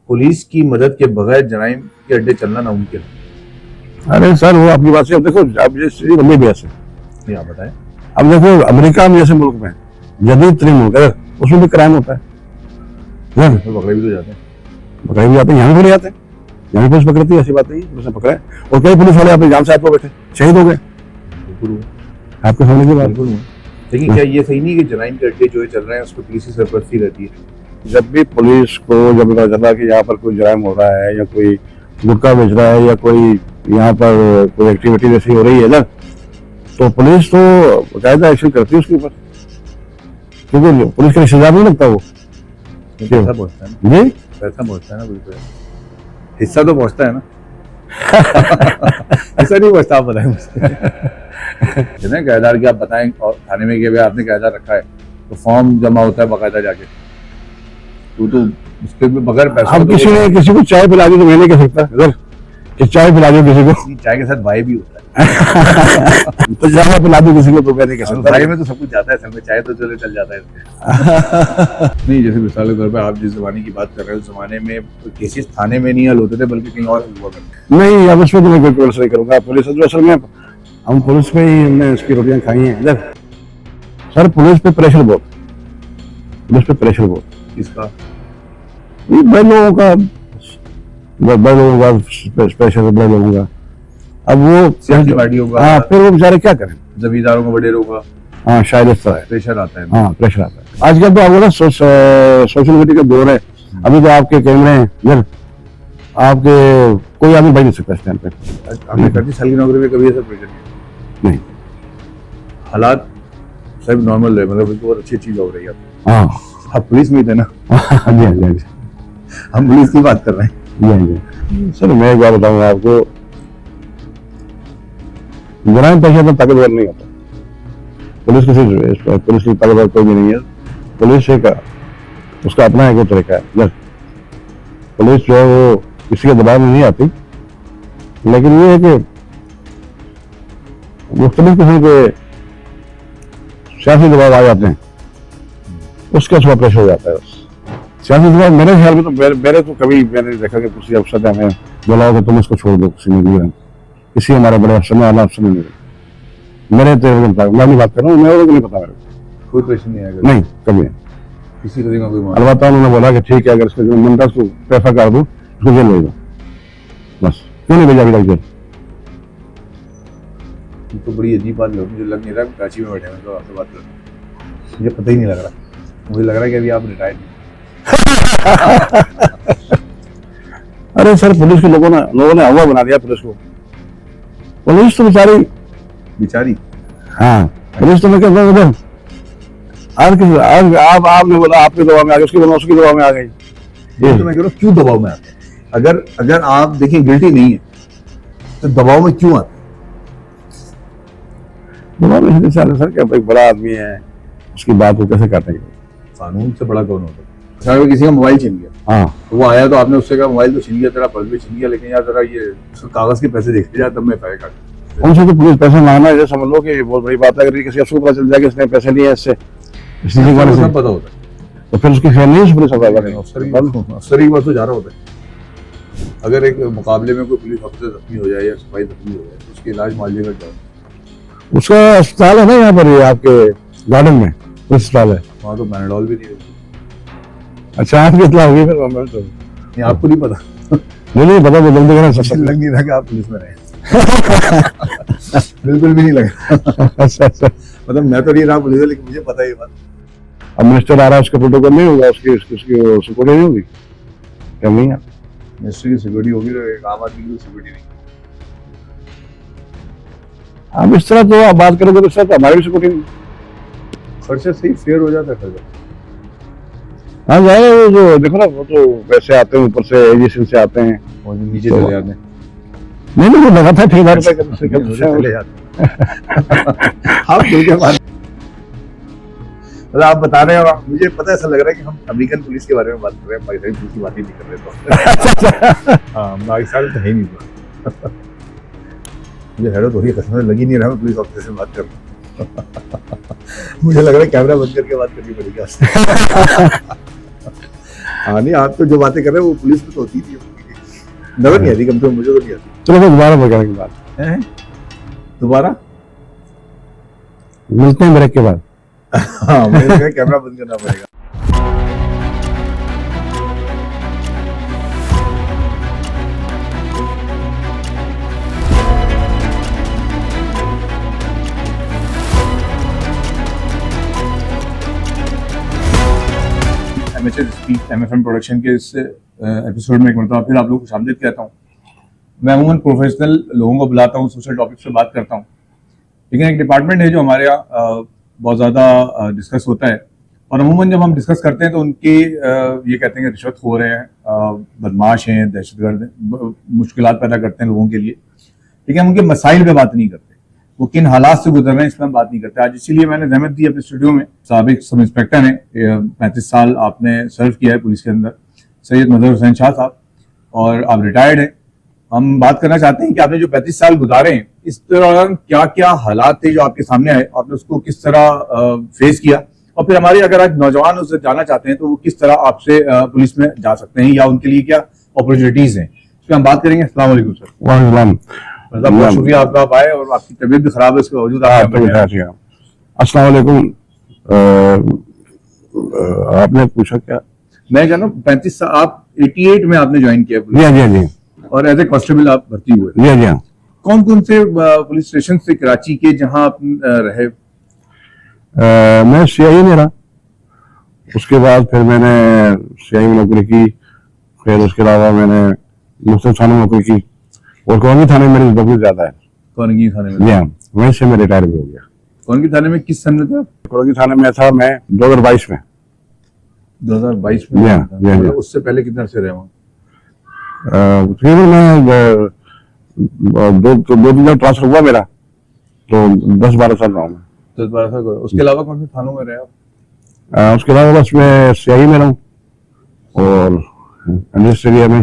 Police की मदद के बगैर जराइम के अड्डे चलना नामुमकिन है। अरे सर वो आपकी बात से, अब देखो अब ये लंबी बहस है। ये आप बताएं। अब देखो अमेरिका में जैसे मुल्क में जदीद तरीन मुल्क है, उसमें भी क्राइम होता है, तो पकड़े भी तो जाते हैं। पकड़े भी जाते हैं, यहाँ भी पकड़े जाते हैं, यहाँ भी पुलिस पकड़ती है, ऐसी बात नहीं है, पुलिस ने पकड़ा है। और कई पुलिस वाले अपने जान से आपको बैठे शहीद हो गए बिल्कुल आपके सामने की बात। बिल्कुल। लेकिन क्या ये सही नहीं कि जराइम के अड्डे जो चल रहे हैं उस पर पुलिस की सरपरस्ती रहती है? जब भी पुलिस को जब पता चला कि यहाँ पर कोई जराइम हो रहा है या कोई गुटखा बेच रहा है या कोई यहाँ पर कोई एक्टिविटी जैसी हो रही है ना, तो पुलिस तो बाकायदा एक्शन करती है उसके ऊपर, क्योंकि पुलिस का रिश्तेदार नहीं लगता वो। पैसा पहुंचता है ना, जी पैसा पहुंचता है ना, बिल्कुल हिस्सा तो पहुंचता है ना। हिस्सा नहीं पहुंचता, आप बताएं मुझे। जितने किराएदार की आप बताएं और थाने में कि आपने किराएदार रखा है तो फॉर्म जमा होता है बाकायदा जाके, तो उसके बगैर पैसा। अब किसी ने किसी को चाय पिला दी तो मैं नहीं कह सकता इधर कि चाय पिला दो किसी को, चाय के साथ भाई भी होता है। तो चाय पिला दो किसी को तो मैं नहीं कह सकता। भाई में तो सब कुछ जाता है, सब में चाय तो चल जाता है। नहीं, जैसे मिसाल के तौर पर आप जिस जमाने की बात कर रहे हैं उस जमाने में केसेस थाने में नहीं हल होते थे बल्कि कहीं और हल हुआ करते। नहीं, अब इसमें तो मैं कोई पुलिस नहीं करूंगा। पुलिस असल में हम पुलिस पे ही हमने इसकी रोटियां खाई हैं इधर। सर पुलिस पे प्रेशर बहुत, पुलिस पे प्रेशर बहुत। इसका ये बड़े लोगों का प्रेशर, बड़े लोगों का। अब वो सियासी पार्टियों का, हाँ, फिर वो बेचारे क्या करें, जमींदारों का, वडेरों का, हाँ शायद इस तरह है, प्रेशर आता है। हाँ प्रेशर आता है। आजकल तो आपको ना सोशल मीडिया का दौर है। अभी तो आपके कैमरे हैं इधर, आपके कोई आदमी बैठ नहीं सकता इस टाइम पे। आपने 30 साल की नौकरी में कभी ऐसा प्रेशर नहीं, हालात सब नॉर्मल है, मतलब बहुत अच्छी चीज हो रही है। हाँ आप पुलिस में ही थे ना? हाँ जी, हाँ जी, हाँ जी, हम पुलिस की बात कर रहे हैं। जी हाँ जी। सर मैं एक बात बताऊंगा आपको, जराइम पेशा तो ताकतवर नहीं होता। पुलिस की ताकतवर कोई भी नहीं है। पुलिस एक उसका अपना एक तरीका है। बस पुलिस जो है वो किसी के दबाव में नहीं आती, लेकिन ये है कि मुख्तलिफ किस्म के सियासी दबाव आ जाते हैं, उसका थोड़ा प्रेशर हो जाता है। सियासी दबाव मेरे ख्याल में तो मेरे तो कभी मैंने देखा कि किसी अफसर ने हमें बोला होगा तुम इसको छोड़ दो, किसी ने किसी हमारे बड़े अफसर ने, आला अफसर ने मेरे तो मैं नहीं बात कर रहा हूँ, मेरे को नहीं पता, मेरे को कोई प्रेशर नहीं आएगा, नहीं कभी नहीं। किसी तरह का कोई अलबत्ता उन्होंने बोला कि ठीक है अगर इसका जो मन था उसको पैसा कर दो, उसको जेल भेज दो, बस। क्यों नहीं भेजा अभी तक जेल? तो बड़ी अजीब बात मुझे लग नहीं रहा कराची में बैठे हैं तो आपसे बात कर रहे हैं, मुझे पता ही नहीं लग रहा। मुझे लग रहा है कि अभी आप रिटायर्ड हैं। अरे सर पुलिस के लोगों ने हवा बना दिया पुलिस को। पुलिस तो बेचारी, हाँ पुलिस तो मैं कहता हूँ आपने बोला आपके दबाव में आ गई, उसकी बोला उसकी दबाव में आ गई। तो मैं कह रहा हूँ क्यों दबाव में आते हैं? अगर आप देखिए गिल्टी नहीं है तो दबाव में क्यों आते हैं? दबाव में सर क्या भाई बड़ा आदमी है, उसकी बात को कैसे काटेंगे? कानून से बड़ा कौन होता है? अगर किसी का मोबाइल छीन गया, हाँ तो वो आया तो आपने उससे कहा मोबाइल तो छीन गया, तेरा पर्स भी छीन गया, लेकिन यार जरा ये कागज के पैसे देखते जा, तब मैं पैसे काट। उनसे तो पुलिस पैसे मांगना है, समझ लो कि बहुत बड़ी बात है। अगर किसी अफसर को पता चल जाए कि इसने पैसे लिए इससे, इसलिए सब पता होता है तो फिर उसकी खैर नहीं पुलिस अफसर ही बस तो जा रहा होता है। अगर एक मुकाबले में कोई पुलिस अफसर जख्मी हो जाए या सिपाही जख्मी हो जाए तो उसके इलाज मालिक का क्या? उसका अस्पताल है ना यहाँ पर, ये आपके गार्डन में पुलिस अस्पताल है, वहाँ तो पैनाडोल भी नहीं है। अच्छा आपकी इतना होगी फिर? नहीं, आपको नहीं पता? नहीं पता, तो जल्दी करना सब लग नहीं रहा कि आप पुलिस में रहे। बिल्कुल भी नहीं लगा। अच्छा मतलब मैं तो नहीं रहा पुलिस में, लेकिन मुझे पता है ये बात। अब मिनिस्टर आ रहा है, उसका प्रोटोकॉल नहीं होगा, उसकी सिक्योरिटी नहीं होगी क्या? नहीं है मिनिस्टर की सिक्योरिटी होगी तो एक आम आदमी की सिक्योरिटी नहीं। अब इस तरह तो आप बात करोगे तो सर हमारी भी सिक्योरिटी नहीं। खर्चा सही फेयर हो जाता है खर्चा। हाँ जाए वो जो देखो ना, वो तो वैसे आते हैं ऊपर से एजेंसी से आते हैं और नीचे चले जाते हैं। नहीं वो लगा था ठेकेदार पे चले जाते हैं। आप खुल के बात, मतलब आप बता रहे हैं, मुझे पता है, ऐसा लग रहा है कि हम अमेरिकन पुलिस के बारे में बात कर रहे हैं, पाकिस्तानी पुलिस की बात ही नहीं कर रहे। तो हाँ पाकिस्तान तो है ही नहीं। मुझे हैरत हो रही है, कसम से लग ही नहीं रहा मैं पुलिस ऑफिसर से बात कर रहा हूँ। मुझे लग रहा है कैमरा बंद करके बात करनी पड़ेगी आपसे। हाँ नहीं, आप तो जो बातें कर रहे हैं वो पुलिस में तो होती नहीं है, नजर नहीं आती, कम से कम मुझे तो नहीं आती। चलो फिर दोबारा बताने की बात हैं? दोबारा मिलते हैं ब्रेक के बाद। हाँ मुझे लगा कैमरा बंद करना पड़ेगा। MHS स्पीक MFM प्रोडक्शन के इस एपिसोड में एक मरतबा फिर आप लोगों को शामिल कहता हूँ। मैं अमूमन प्रोफेशनल लोगों को बुलाता हूँ, सोशल टॉपिक्स पे बात करता हूँ, लेकिन एक डिपार्टमेंट है जो हमारे यहाँ बहुत ज़्यादा डिस्कस होता है, और अमूमन जब हम डिस्कस करते हैं तो उनकी ये कहते हैं कि रिश्वत हो रहे हैं, बदमाश हैं, दहशतगर्द हैं, मुश्किलात पैदा करते हैं लोगों के लिए, लेकिन हम उनके मसाइल पे बात नहीं करते, वो किन हालात से गुजर रहे हैं इस पर हम बात नहीं करते। आज इसीलिए मैंने जहमत दी अपने स्टूडियो में, साबिक सब इंस्पेक्टर हैं, 35 साल आपने सर्व किया है पुलिस के अंदर, सैयद मजहर हुसैन शाह साहब, और आप रिटायर्ड हैं। हम बात करना चाहते हैं कि आपने जो 35 साल गुजारे हैं, इस दौरान क्या क्या हालात थे जो आपके सामने आए, आपने उसको किस तरह फेस किया, और फिर हमारे अगर आज नौजवान उससे जाना चाहते हैं तो वो किस तरह आपसे पुलिस में जा सकते हैं, या उनके लिए क्या अपॉर्चुनिटीज हैं, इस पर हम बात करेंगे। अस्सलाम वालेकुम सर। वालेकुम बहुत शुक्रिया आपका, आप आए, और आपकी तबीयत भी खराब है, इसके बावजूद अस्सलाम वालेकुम। आपने पूछा क्या? मैं जाना 35 साल, आप 88 में आपने ज्वाइन किया पुलिस, जी जी, और एज ए कांस्टेबल आप भर्ती हुए। जी जी। कौन कौन से पुलिस स्टेशन से कराची के जहां आप रहे? मैं सीआईए में रहा, उसके बाद फिर मैंने सीआईए में नौकरी की, फिर उसके अलावा मैंने मुख्तलिफ थाने में नौकरी की, और कौनगी थाने में मेरी नौकरी ज्यादा है। कौनगी थाने में? जी, वहीं से मैं रिटायर भी हो गया। कौनगी थाने में किस सन में थे? कौनगी थाने में था मैं 2022 में। 2022 में? जी। उससे पहले कितने अर्से रहे वहाँ? तकरीबन मैं दो दिन जब ट्रांसफर हुआ मेरा, तो 10-12 साल रहा हूँ मैं। 10-12 साल। उसके अलावा कौन से थानों में रहे आप? उसके अलावा बस मैं सीआईए में रहा हूँ, और इंडस्ट्रियल एरिया में,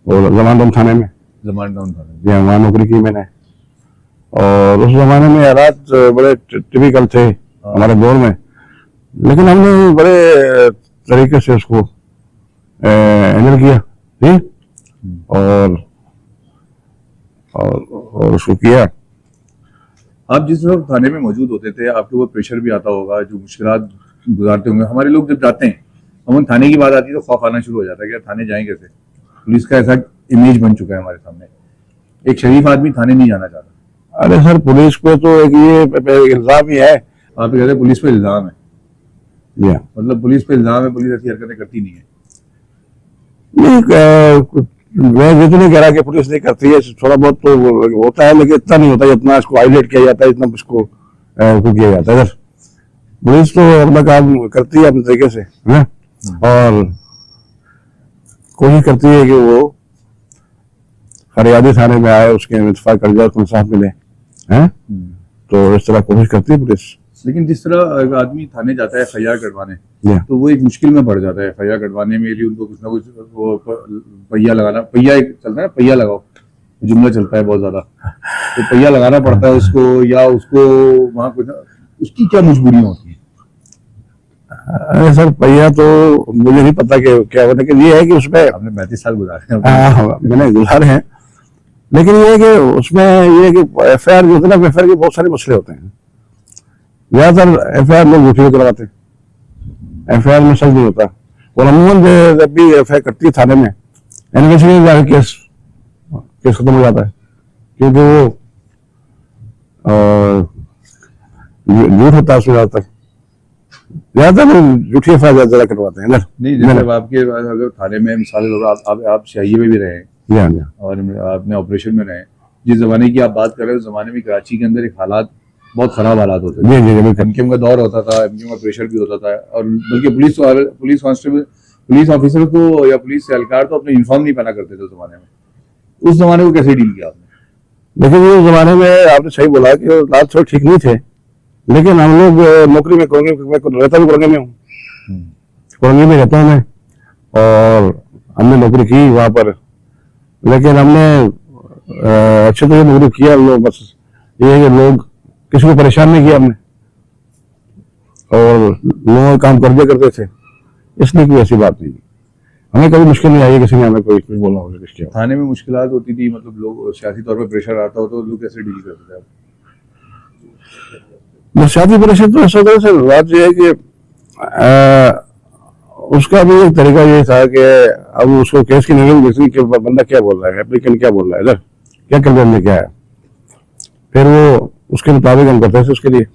और जमानडोम थाने में। जमानडोम थाने? जी, वहाँ नौकरी की मैंने। और उस जमाने में हालात बड़े टिपिकल थे हमारे दौर में, लेकिन हमने बड़े तरीके से उसको हैंडल किया, ठीक, और उसको किया। आप जिस वक्त थाने में मौजूद होते थे, आपके ऊपर प्रेशर भी आता होगा, जो मुश्किलात गुजारते होंगे। हमारे लोग जब जाते हैं, हम थाने की बात आती है तो खौफ आना शुरू हो जाता है कि थाने जाएं कैसे। पुलिस का ऐसा इमेज बन चुका है हमारे सामने, एक शरीफ आदमी थाने नहीं जाना चाहता। अरे सर, पुलिस पे तो एक ये इल्जाम ही है। आप कहते हैं पुलिस पे इल्जाम है? या मतलब पुलिस पे इल्जाम है, पुलिस ऐसी हरकतें करती नहीं है? मैं ये तो नहीं कह रहा कि पुलिस नहीं करती है, थोड़ा बहुत तो होता है, लेकिन इतना नहीं होता जितना इसको हाईलाइट किया जाता है, इतना इसको किया जाता है। पुलिस तो अपना काम करती है अपने तरीके से, है, और कोशिश करती है कि वो फरियादी थाने में आए, उसके इत्तेफाक कर जाए, उसको इंसाफ मिले, हैं, तो इस तरह कोशिश करती है पुलिस। लेकिन जिस तरह आदमी थाने जाता है FIR कटवाने, तो वो एक मुश्किल में पड़ जाता है। FIR कटवाने में भी उनको कुछ ना कुछ वो पहिया लगाना, पहिया एक चलता है ना, पहिया लगाओ, जुमला चलता है बहुत ज्यादा, तो पहिया लगाना पड़ता है उसको, या उसको वहाँ कुछ, उसकी क्या मजबूरियां होती है? अरे सर, पहिया तो मुझे नहीं पता कि क्या हो, लेकिन ये है कि उसमें आपने 35 साल गुजारे हैं। मैंने गुजारे हैं, लेकिन ये है कि उसमें ये है कि FIR जो होता है ना, FIR के बहुत सारे मसले होते हैं। ज्यादातर FIR लोग झूठी करवाते हैं, FIR में सच नहीं होता, और अमूमन जब भी FIR कटती है थाने में, इन्वेस्टिगेशन जाकर केस खत्म हो जाता है, क्योंकि वो झूठ होता है उसमें। ज्यादातर लोग झूठी FIR ज्यादा कटवाते हैं। नहीं, जैसे आपके अगर थाने में मिसाल, आप सीआईए में भी रहे और आपने ऑपरेशन में रहे, जिस जमाने की आप बात कर रहे हो, उस जमाने में कराची के अंदर एक हालात, बहुत खराब हालात होते थे। एमकेएम का दौर होता था, एमकेएम का प्रेशर भी होता था, और बल्कि पुलिस कांस्टेबल, पुलिस ऑफिसर तो, या पुलिस एहलकार तो अपने यूनिफॉर्म नहीं पहना करते थे उस जमाने में। उस जमाने को कैसे डील किया आपने? लेकिन उस जमाने में आपने सही बोला कि हालात थोड़े ठीक नहीं थे, लेकिन हम लोग नौकरी में कोरंगी में रहता भी, कोरंगी में हूँ, कोरंगी में रहता हूँ मैं, और हमने नौकरी की वहां पर, लेकिन हमने अच्छे तरह नौकरी किया। लोग बस ये है कि लोग किसी को परेशान नहीं किया हमने, और लोग काम कर दिया करते थे, इसलिए कोई ऐसी बात नहीं। हमें कभी मुश्किल नहीं आई है किसी ने हमें कोई कुछ बोला हो किसके। थाने में मुश्किलात होती थी, मतलब लोग सियासी तौर पे प्रेशर आता हो तो लोग कैसे डील करते थे आप? नशाती परिषद तो ऐसा तरह से बात यह है कि उसका भी एक तरीका ये था कि अब उसको केस की नजर देखती कि बंदा क्या बोल रहा है, एप्लीकेंट क्या बोल रहा है, इधर क्या कंप्लेंट में क्या है, फिर वो उसके मुताबिक हम करते थे उसके लिए।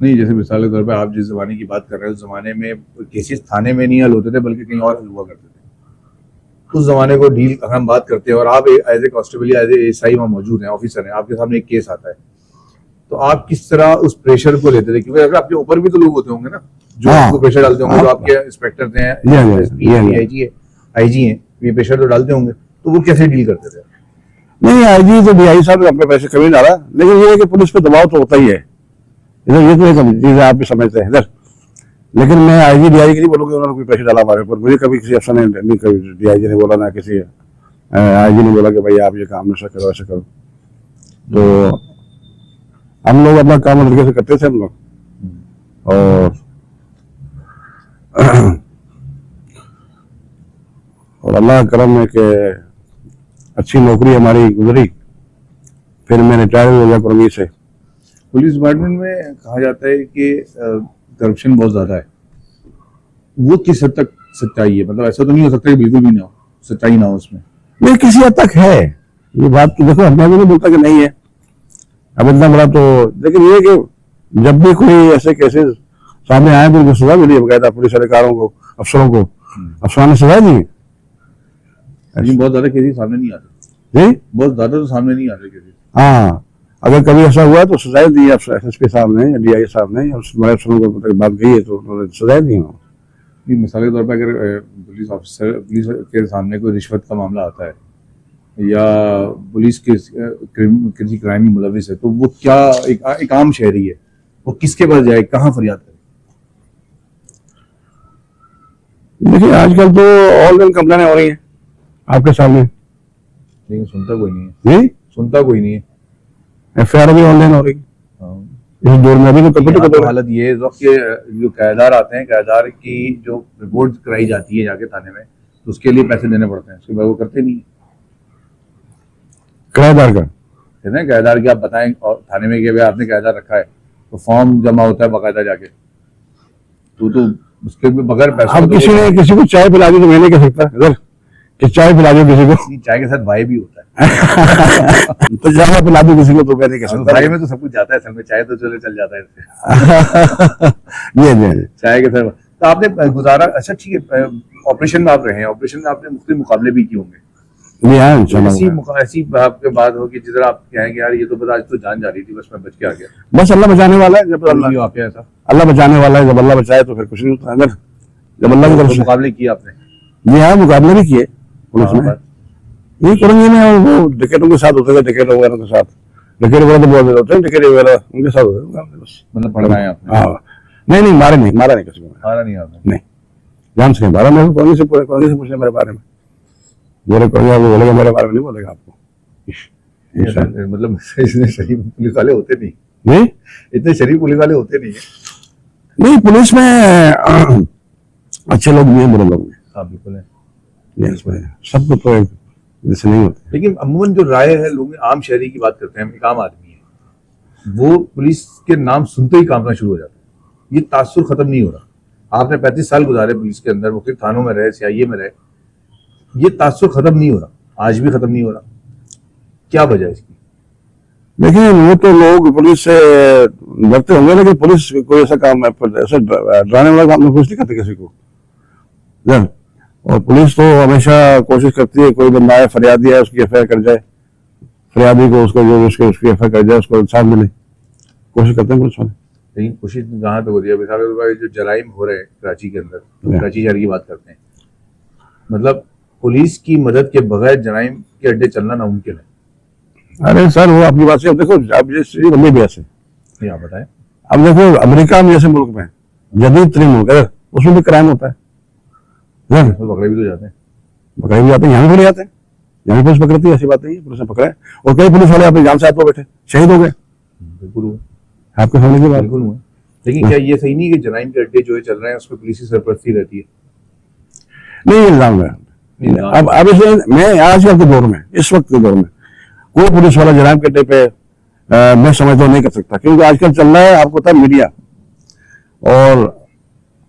नहीं, जैसे मिसाल के तौर पे आप जिस जमाने की बात कर रहे हैं उस जमाने में केसेस थाने में नहीं हल होते थे बल्कि कहीं और हल हुआ करते थे। उस जमाने को डील अगर हम बात करते हैं और आप एज ए कांस्टेबल या एज ए एसआई वहाँ मौजूद हैं, ऑफिसर हैं, आपके सामने एक केस आता है तो आप किस तरह उस प्रेशर को लेते थे? क्योंकि अगर आपके ऊपर भी तो लोग होते होंगे ना जो हाँ, आपको प्रेशर डालते होंगे, जो हाँ, आपके इंस्पेक्टर थे, आईजी है, आईजी हैं, ये प्रेशर तो डालते होंगे, तो वो कैसे डील करते थे? नहीं, आईजी तो डीआई साहब अपने पैसे कभी नहीं डाला, लेकिन ये है कि पुलिस पे दबाव तो होता ही है इधर, ये तो एक चीज है आप भी समझते हैं इधर। लेकिन मैं आईजी डीआई के नहीं बोलूँगा उन्होंने कोई प्रेशर डाला हमारे ऊपर, मुझे कभी किसी अफसर ने नहीं, कभी डीआईजी ने बोला ना किसी आईजी ने बोला कि भाई आप ये काम ऐसा करो ऐसा करो। तो हम लोग अपना काम तरीके से करते थे हम लोग, और अल्लाह का करम है कि अच्छी नौकरी हमारी गुजरी, फिर मैं रिटायर हो गया कुर्मी से। पुलिस डिपार्टमेंट में कहा जाता है कि करप्शन बहुत ज्यादा है, वो किस हद तक सच्चाई है? मतलब ऐसा तो नहीं हो सकता कि बिल्कुल भी ना हो, सच्चाई ना हो उसमें? नहीं, किसी हद तक है ये बात तो, देखो मैं भी नहीं बोलता कि नहीं है अब इतना बड़ा तो, लेकिन ये कि जब भी कोई ऐसे केसेस सामने आए तो उनको सजा मिली है बकायदा, पुलिस अधिकारियों को, अफसरों को, अफसरों ने सजा दी है। बहुत ज्यादा केसेस सामने नहीं आते जी, बहुत ज्यादा तो सामने नहीं आते केसेस। हाँ, अगर कभी ऐसा हुआ तो सजाएं दी है एसएसपी साहब ने या डीआई साहब ने, बड़े अफसरों को बात गई है तो उन्होंने सजाएं दी है। मिसाल के तौर पर अगर पुलिस ऑफिसर, पुलिस के सामने कोई रिश्वत का मामला आता है या पुलिस किसी क्राइम में मुलविस है तो वो क्या एक आम शहरी है, वो किसके पास जाए, कहाँ फरियाद करे? देखिए आजकल तो ऑनलाइन कंप्लेनें हो रही हैं आपके सामने, लेकिन सुनता कोई नहीं है। नहीं, सुनता कोई नहीं है। एफआईआर भी ऑनलाइन हो रही है इस दौर में, अभी तो कंप्यूटर तो हालत ये है, इस वक्त के जो किराएदार आते हैं, किराएदार की जो रिपोर्ट कराई जाती है जाके थाने में, तो उसके लिए पैसे देने पड़ते हैं, उसके बाद वो करते नहीं है। किराएदार का कहते हैं किराएदार की आप बताएं और थाने में कि भाई आपने किराएदार रखा है तो फॉर्म जमा होता है बाकायदा जाके, तो उसके बगैर पैसा अब किसी ने किसी को चाय पिला दी तो मैं नहीं कह सकता इधर कि चाय पिला दो किसी को, चाय के साथ भाई भी होता है तो चाय पिला दो किसी को तो मैं नहीं कह सकता। भाई में तो सब कुछ जाता है, सब में चाय तो चल जाता है इससे ये चाय के साथ। तो आपने गुजारा, अच्छा ठीक है, ऑपरेशन में आप रहे हैं, ऑपरेशन में आपने मुख्तलिफ मुकाबले भी किए होंगे, ऐसी आपके बात होगी जिधर आप कहेंगे यार ये तो बता, आज तो जान जा रही थी, बस मैं बच के आ गया। बस अल्लाह बचाने वाला है, जब अल्लाह बचाने वाला है, जब अल्लाह बचाए तो फिर कुछ नहीं होता। अगर जब अल्लाह की तरफ से मुकाबले किए आपने? जी हाँ, मुकाबले भी किए पुलिस में, ये करेंगे में वो टिकटों के साथ होते थे, टिकट वगैरह के साथ, टिकट वगैरह तो बहुत होते हैं, टिकट वगैरह उनके साथ होते हैं बस। मतलब पढ़ना है आपने? हाँ, नहीं मारा नहीं किसी को, मारा नहीं आपने? नहीं, जान से मारा। मेरे को कौन से पूछे मेरे बारे में, मेरे को बोलेगा मेरे बारे में नहीं बोलेगा आपको। मतलब इतने शरीफ पुलिस वाले होते नहीं, इतने शरीफ पुलिस वाले होते नहीं है। नहीं, पुलिस में अच्छे लोग भी हैं, बुरे लोग भी। हाँ बिल्कुल है, सबको तो जैसे नहीं होते। लेकिन अमूमन जो राय है, लोग आम शहरी की बात करते हैं, एक आम आदमी है, वो पुलिस के नाम सुनते ही कांपना शुरू हो जाता है। ये तासुर खत्म नहीं हो रहा। आपने 35 साल गुजारे पुलिस के अंदर, मुख्तलिफ थानों में रहे, सीआईए में रहे, ये तासुर खत्म नहीं हो रहा, आज भी खत्म नहीं हो रहा। क्या वजह है इसकी? देखिए वो तो लोग पुलिस से डरते होंगे, लेकिन पुलिस कोई ऐसा काम ऐसा डराने वाला काम पुलिस नहीं करती किसी को। और पुलिस तो हमेशा कोशिश करती है कोई बंदा है, फरियादी है, उसकी एफआईआर कर जाए, फरियादी को उसको जो उसकी एफआईआर कर जाए, उसको इंसाफ मिले, कोशिश करते हैं पुलिस वाले। लेकिन कोशिश कहाँ तक होती है? मिसाल जो जराइम हो रहे हैं कराची के अंदर, कराची शहर की बात करते हैं, मतलब पुलिस की मदद के बगैर जराइम के अड्डे चलना नामुमकिन है। अरे सर वो आपकी बात से, अब देखो अब ये लंबी बहस है, आप बताएं। अब देखो अमेरिका में जैसे मुल्क में, जदीद तरीन मुल्क है, उसमें भी क्राइम होता है, पकड़े भी तो जाते हैं, पकड़े भी जाते हैं, यहाँ भी जाते हैं, यहाँ भी पुलिस पकड़ती है, ऐसी बात नहीं है, पुलिस ने पकड़ा है। और कई पुलिस वाले अपनी जान से हाथ में बैठे शहीद हो गए, बिल्कुल हुआ, आपके सामने की बात। बिल्कुल हुआ। लेकिन क्या ये सही नहीं कि जराइम के अड्डे जो है चल रहे हैं उसमें पुलिस की सरपरस्ती रहती है? नहीं इल्जाम है। अब इसमें मैं आजकल के दौर में, इस वक्त के दौर में कोई पुलिस वाला जराइम करने पे मैं समझता हूँ नहीं कर सकता, क्योंकि आजकल चल रहा है आपको पता है मीडिया, और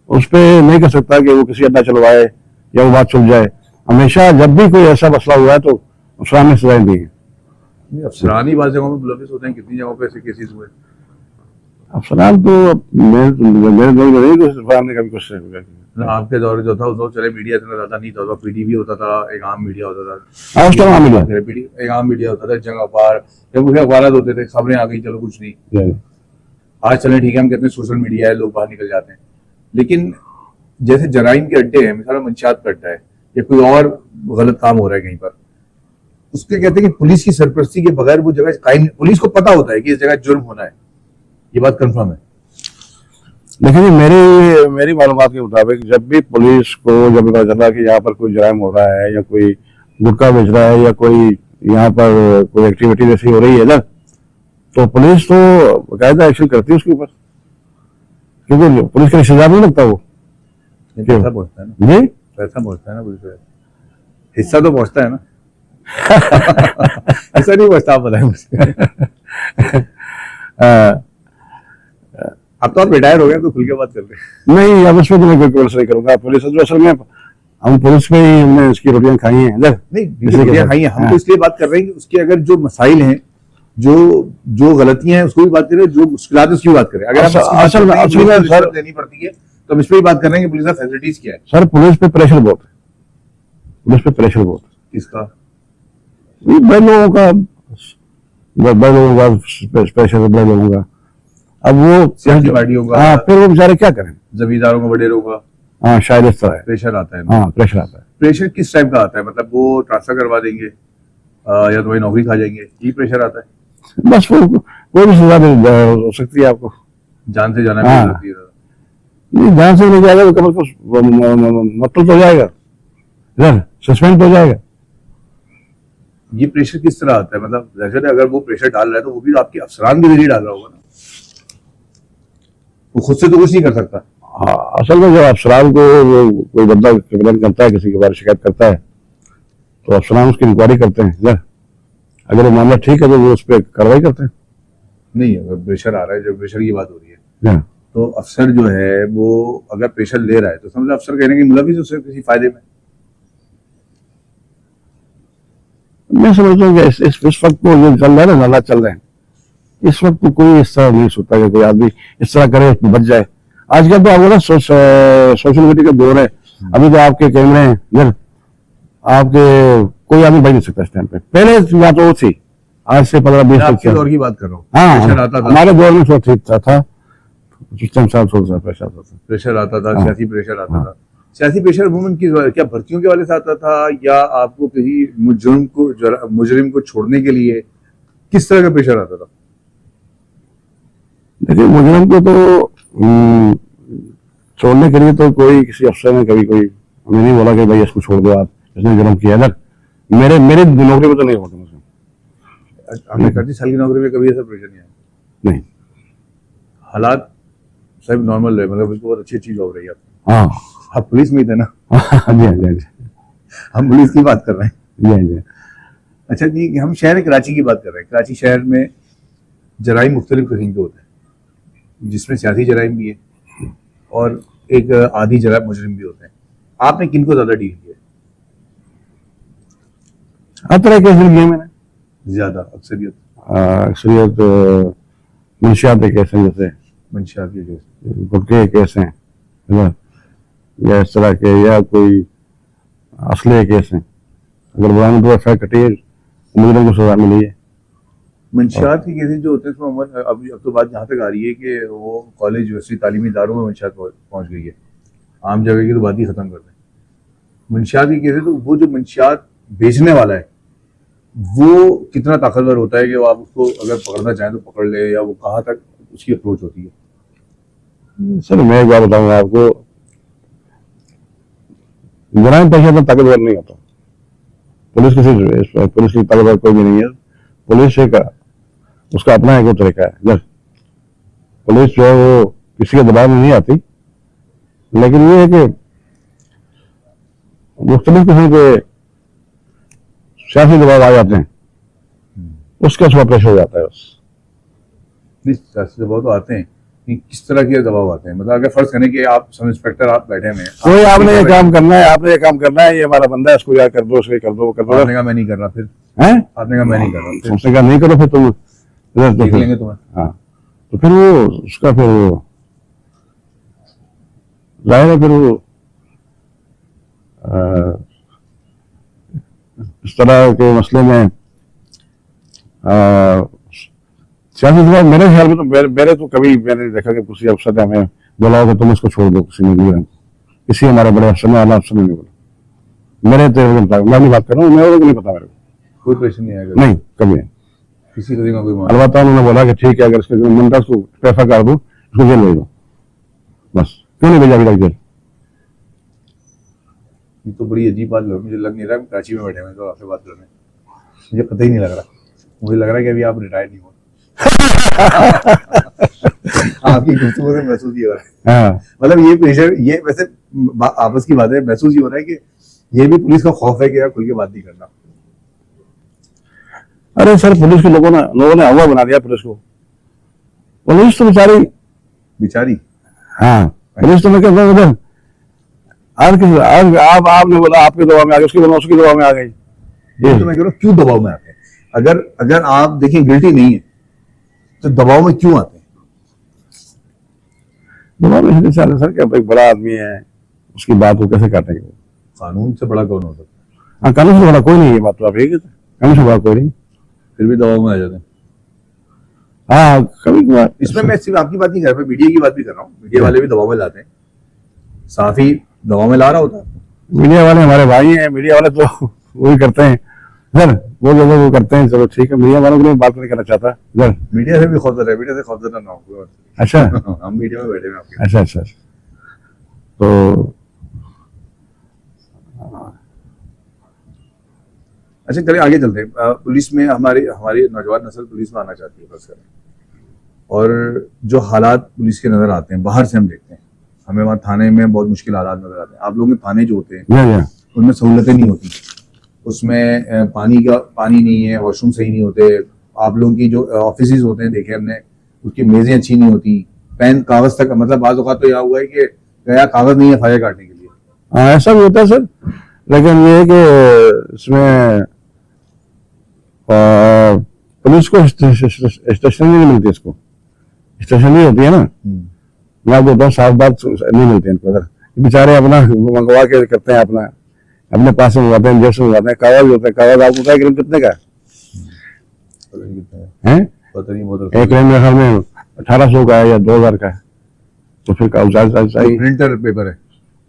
उस पर नहीं कर सकता कि वो किसी अड्डा चलवाए या वो बात सुल जाए। हमेशा जब भी कोई ऐसा मसला हुआ है तो अफसरान ने सजाएं दी है। अफसरान ही बात जगहों में मुलविस होते हैं, कितनी जगहों पे ऐसे केसेस हुए? अफसरान तो मेरे दौर में नहीं, तो अफसरान ने कभी कुछ आपके दौर जो था उस दौर चले मीडिया इतना ज्यादा नहीं था, पीटीवी होता था, एक आम मीडिया होता था। हाँ उस टाइम आम मीडिया, एक आम मीडिया होता था, जंग अखबार, जब उसे अखबार होते थे, खबरें आ गई चलो कुछ नहीं। आज चले ठीक है, हम कहते हैं सोशल मीडिया है, लोग बाहर निकल जाते हैं, लेकिन जैसे जराइम के अड्डे हैं, मिसाल मंशियात का अड्डा है या कोई और गलत काम हो रहा है कहीं पर, उसके कहते हैं कि पुलिस की सरपरस्ती के बगैर वो जगह कायम, पुलिस को पता होता है कि इस जगह जुर्म होना है, ये बात कंफर्म है। देखिए मेरी मालूमात के मुताबिक जब भी पुलिस को जब पता चला कि यहाँ पर कोई जराइम हो रहा है या कोई गुटखा बेच रहा है या कोई यहाँ पर कोई एक्टिविटी जैसी हो रही है ना, तो पुलिस तो बाकायदा एक्शन करती है उसके ऊपर, क्योंकि पुलिस का रिश्तेदार नहीं लगता वो। पैसा पहुंचता है ना जी, पैसा पहुंचता है ना पुलिस का, हिस्सा तो पहुंचता है ना। ऐसा नहीं पहुंचता, आप बताएं मुझे। अब तो आप रिटायर हो गए तो खुल के बात कर रहे हैं। नहीं अब उसमें तो मैं कोई कमेंट्स नहीं करूंगा। पुलिस तो असल में हम पुलिस में ही हमने इसकी रोटियां खाई हैं इधर, नहीं रोटियां खाई हैं हम, तो इसलिए बात कर रहे हैं कि उसके अगर जो मसाइल हैं, जो गलतियां हैं उसको भी बात करें, जो मुश्किलात है उसकी भी बात करें। अगर असल में सर देनी पड़ती है तो हम इस पर भी बात कर रहे हैं कि पुलिस का फैसिलिटीज क्या है। सर पुलिस पे प्रेशर बहुत है, पुलिस पे प्रेशर बहुत है। किसका? बड़े लोगों का, बड़े लोगों का प्रेशर है, बड़े लोगों का। अब वो सियासी पार्टियों का, हाँ फिर वो बेचारे क्या करें, जमींदारों का, वडेरों का, हाँ शायद इस तरह है प्रेशर आता है। हाँ प्रेशर आता है। प्रेशर किस टाइप का आता है? मतलब वो ट्रांसफर करवा देंगे या तुम्हारी नौकरी खा जाएंगे, ये प्रेशर आता है? बस वो कोई भी सजा हो सकती है आपको, जान से जाना भी हाँ। हो सकती है। नहीं जान से नहीं जाएगा तो कम से कम मतलब हो जाएगा, इधर सस्पेंड हो जाएगा। ये प्रेशर किस तरह आता है? मतलब जैसे अगर वो प्रेशर डाल रहा है तो वो भी आपके अफसरान के जरिए डाल रहा होगा ना, वो खुद से तो कुछ नहीं कर सकता। हाँ असल में जब अफसरान को कोई बंदा कंप्लेन करता है, किसी के बारे में शिकायत करता है, तो अफसरान उसकी इंक्वायरी करते हैं इधर, अगर वो मामला ठीक है तो वो उस पर कार्रवाई करते हैं। नहीं अगर प्रेशर आ रहा है, जब प्रेशर की बात हो रही है हाँ। तो अफसर जो है वो अगर प्रेशर ले रहा है तो समझ अफसर कहने की मुलविस उससे किसी फायदे में। मैं समझता हूँ कि इस वक्त तो जो चल रहा है ना, नाला चल रहे हैं, इस वक्त तो कोई इस तरह नहीं सोचता कि कोई आदमी इस तरह करे बच जाए। आजकल तो आपको ना सोशल मीडिया का दौर है, अभी तो आपके कैमरे हैं इधर, आपके कोई आदमी बच नहीं सकता इस टाइम पे। पहले बात वो थी, आज से 15-20 दौर की बात कर रहा हूँ। हाँ प्रेशर आता था, हमारे दौर में थोड़ा ठीक था, उस टाइम साथ थोड़ा प्रेशर आता था, प्रेशर आता था, हाँ। सियासी प्रेशर आता था। सियासी प्रेशर अमूमन किस क्या भर्तियों के वाले से आता था या आपको किसी मुजरिम को छोड़ने के लिए, किस तरह का प्रेशर आता था? देखिए मुजरिम को तो छोड़ने के लिए तो कोई किसी अफसर ने कभी कोई हमें नहीं बोला कि भाई इसको छोड़ दो आप, इसने जुर्म किया ना। मेरे नौकरी में तो नहीं होता मुझे। आपने 30 साल की नौकरी में कभी ऐसा प्रेशर नहीं आया? नहीं, हालात सब नॉर्मल है, मतलब बहुत अच्छी जॉब रही है। हाँ आप पुलिस में ही थे ना? जी हाँ जी, हम पुलिस की बात कर रहे हैं। जी जी। अच्छा जी, हम शहर कराची की बात कर रहे हैं। कराची शहर में जराइम मुख्तलिफ किस्म के होते हैं, जिसमें सियासी जराइम भी है और एक आधी जराइम मुजरिम भी होते हैं। आपने किनको ज्यादा डील किया? हर तरह के केस किए मैंने, ज्यादा अक्सरियत मंशियात के केस हैं, जैसे मंशियात के केस, गुटखे के केस हैं है ना, या इस तरह के, या कोई असले के केस हैं। अगर बरामद हुआ फैक्ट कटी है, मुजरिम को सजा मिली है। मंशियात के केसेस जो होते हैं उसमें अब तो बात यहाँ तक आ रही है कि वो कॉलेज यूनिवर्सिटी तालीमी इदारों में मंशियात पहुँच गई है। आम जगह की तो बात ही खत्म कर दें। मंशियात के केसेस, तो वो जो मंशियात बेचने वाला है वो कितना ताकतवर होता है कि वो आप उसको अगर पकड़ना चाहें तो पकड़ ले, या वो कहाँ तक उसकी अप्रोच होती है? सर मैं एक बात बताऊंगा आपको, जराइम पेशा तो ताकतवर नहीं होता। पुलिस की ताकतवर कोई भी नहीं है। पुलिस एक उसका अपना एक तरीका है। जब पुलिस जो है वो किसी के दबाव में नहीं आती, लेकिन ये है कि मुख्तलिफ किस्म के सियासी दबाव आ जाते हैं, उसका थोड़ा प्रेशर हो जाता है बस। नहीं, सियासी दबाव तो आते हैं, कि किस तरह के दबाव आते हैं? मतलब अगर फर्ज करें कि आप सब इंस्पेक्टर, आप बैठे हुए हैं, कोई आपने ये काम करना है, आपने ये काम करना है, ये हमारा बंदा है, इसको यार कर दो, उसको कर दो, कर दो। आपने कहा मैं नहीं कर रहा, फिर हैं? आपने कहा मैं नहीं कर रहा, फिर उसने कहा नहीं करो, फिर तुम इधर तो देख फिर लेंगे तुम्हें। हाँ, तो फिर वो उसका फिर वो जाहिर है, फिर वो इस तरह के मसले में सियासी दबाव मेरे ख्याल में तो मेरे तो कभी मैंने देखा कि किसी अफसर ने हमें बोला हो कि तुम इसको छोड़ दो, किसी ने भी किसी हमारे बड़े अफसर ने, आला अफसर ने नहीं बोला। मेरे तो मैं नहीं बात कर रहा हूँ, मेरे को नहीं पता, मेरे को कोई प्रेशर नहीं आएगा, नहीं, कभी नहीं। किसी तरह का कोई मामला। अलबत्ता उन्होंने बोला कि ठीक है, अगर इसके मंडा को पैसा कर दो, इसको जेल भेज दो, बस। क्यों नहीं भेजा अभी तक जेल? ये तो बड़ी अजीब बात लग, मुझे लग नहीं रहा कराची में बैठे हुए तो आपसे बात कर रहे हैं, मुझे पता ही नहीं लग रहा। मुझे लग रहा है कि अभी आप रिटायर्ड नहीं हो। आपकी गुफ्तगू से महसूस ही हो रहा है। हाँ, मतलब ये प्रेशर, ये वैसे आपस की बात है, महसूस ही हो रहा है कि ये भी पुलिस का खौफ है कि यार खुल के बात नहीं करना। अरे सर, पुलिस के लोगों ने हवा बना दिया पुलिस को। पुलिस तो बेचारी। हाँ, पुलिस तो मैं कहता हूँ उधर आज आपने बोला आपके दबाव में आ गई, उसकी बोला उसकी दबाव में आ गई। ये तो मैं कह रहा हूँ, क्यों दबाव में आते हैं? अगर आप देखिए गिल्टी नहीं है तो दबाव में क्यों आते हैं? दबाव में इसलिए आते सर, क्या एक बड़ा आदमी है, उसकी बात को कैसे काटेंगे? कानून से बड़ा कौन हो सकता है? हाँ, कानून से बड़ा कोई नहीं है, बात तो आप यही कहते हैं, कानून से बड़ा कोई नहीं, फिर भी दबाव में आ जाते हैं। हाँ, कभी कभार। इसमें मैं सिर्फ आपकी बात नहीं कर रहा, मैं मीडिया की बात भी कर रहा हूँ। मीडिया वाले भी दबाव में लाते हैं, साफी दबाव में ला रहा होता है। मीडिया वाले हमारे भाई हैं, मीडिया वाले तो वही करते हैं सर, वो जो वो करते हैं, चलो ठीक है, मीडिया वालों के लिए बात नहीं करना चाहता सर। मीडिया से भी खौफजदा है, मीडिया से खौफजदा ना हो। अच्छा, हम मीडिया में बैठे हैं आपके। अच्छा अच्छा, तो अच्छा, चलिए आगे चलते हैं। पुलिस में हमारी नौजवान नस्ल पुलिस में आना चाहती है, बस करें। और जो हालात पुलिस के नजर आते हैं, बाहर से हम देखते हैं, हमें वहाँ थाने में बहुत मुश्किल हालात नजर आते हैं। आप लोगों के थाने जो होते हैं या उनमें सहूलतें नहीं होती, उसमें पानी नहीं है, वॉशरूम सही नहीं होते। आप लोगों की जो ऑफिस होते हैं देखे हमने, उसकी मेजें अच्छी नहीं होती, पेन कागज तक, मतलब बाज़ औक़ात तो यह हुआ है कि गया कागज नहीं है फाइल काटने के लिए। हाँ, ऐसा भी होता है सर, लेकिन ये है कि इसमें पुलिस को स्टेशनरी नहीं मिलती, इसको स्टेशनरी होती है ना, मैं बोलता हूँ साफ बात, नहीं मिलती इनको। अगर बेचारे अपना मंगवा के करते हैं, अपने पास से मंगवाते हैं, इंजेक्शन मंगवाते हैं, कागज होता है, कागज आपको पता है कितने का है? पता नहीं, एक मेरे ख्याल में 1800 का है या 2000 का है, तो फिर प्रिंटर पेपर है,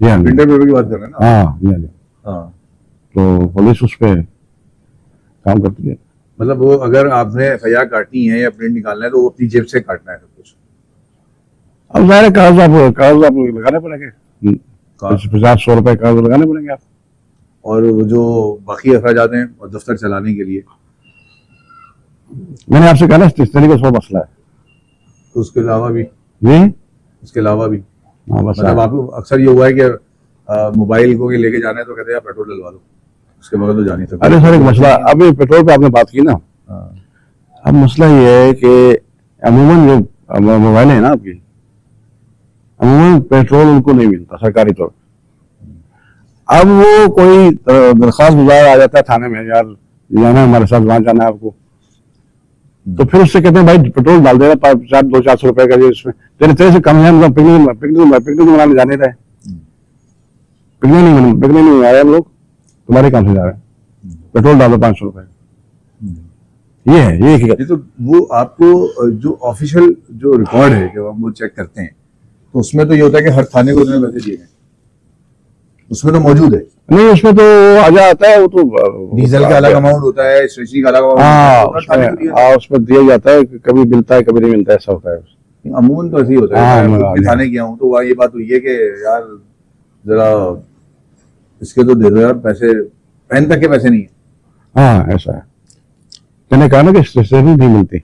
जी हाँ, प्रिंटर पेपर की बात कर रहे हैं ना? हाँ जी हाँ, हाँ, तो पुलिस उस पर काम करती है। मतलब वो अगर आपने FIR काटनी है या प्रिंट निकालना है तो वो अपनी जेब से काटना है सब कुछ। अब जाहिर है कागज आप लगाने पड़ेंगे, 50-100 रुपए कागज लगाने पड़ेंगे आप। और वो जो बाकी अखराजात हैं और दफ्तर चलाने के लिए, मैंने आपसे कहा ना स्टेशनरी का 100 मसला है, तो उसके अलावा भी जी, उसके अलावा भी हाँ बस मतलब आपको अक्सर ये हुआ है कि मोबाइल को लेके जाना है तो कहते हैं आप पेट्रोल डलवा दो, उसके बगैर तो जा नहीं सकते। अरे सर, एक मसला, अभी पेट्रोल पे आपने बात की ना, अब मसला ये है कि अमूमन जो मोबाइल है ना आपकी, अमूमन पेट्रोल उनको नहीं मिलता सरकारी तौर पर। अब वो कोई दरखास्त गुजार आ जाता है थाने में, यार जाना है हमारे साथ, वहां जाना है आपको, तो फिर उससे कहते हैं भाई पेट्रोल डाल देना 200-400 रुपए का, इसमें तेरे से कम है, मतलब पिकनिक मनाने जाने रहे, पिकनिक नहीं आए हम लोग, तुम्हारे काम से जा रहे हैं, पेट्रोल डालो 500 रुपए। ये है ये तो वो आपको जो ऑफिशियल जो रिकॉर्ड है जब हम वो चेक करते हैं तो उसमें तो ये होता है कि हर थाने को उन्होंने पैसे दिए हैं, उसमें तो मौजूद है नहीं, उसमें तो आजा आता है, वो तो डीजल का अलग अमाउंट होता है, स्टेशनरी का अलग अमाउंट उसमें दिया जाता है, कभी मिलता है कभी नहीं मिलता, ऐसा होता है। अमूमन तो ऐसे ही होता है। मैं खुद भी थाने गया हूँ तो वहाँ ये बात हुई है कि यार जरा इसके तो दे दो यार पैसे, पेन तक के पैसे नहीं है। हाँ ऐसा है, मैंने कहा ना कि स्टेशनरी नहीं मिलती,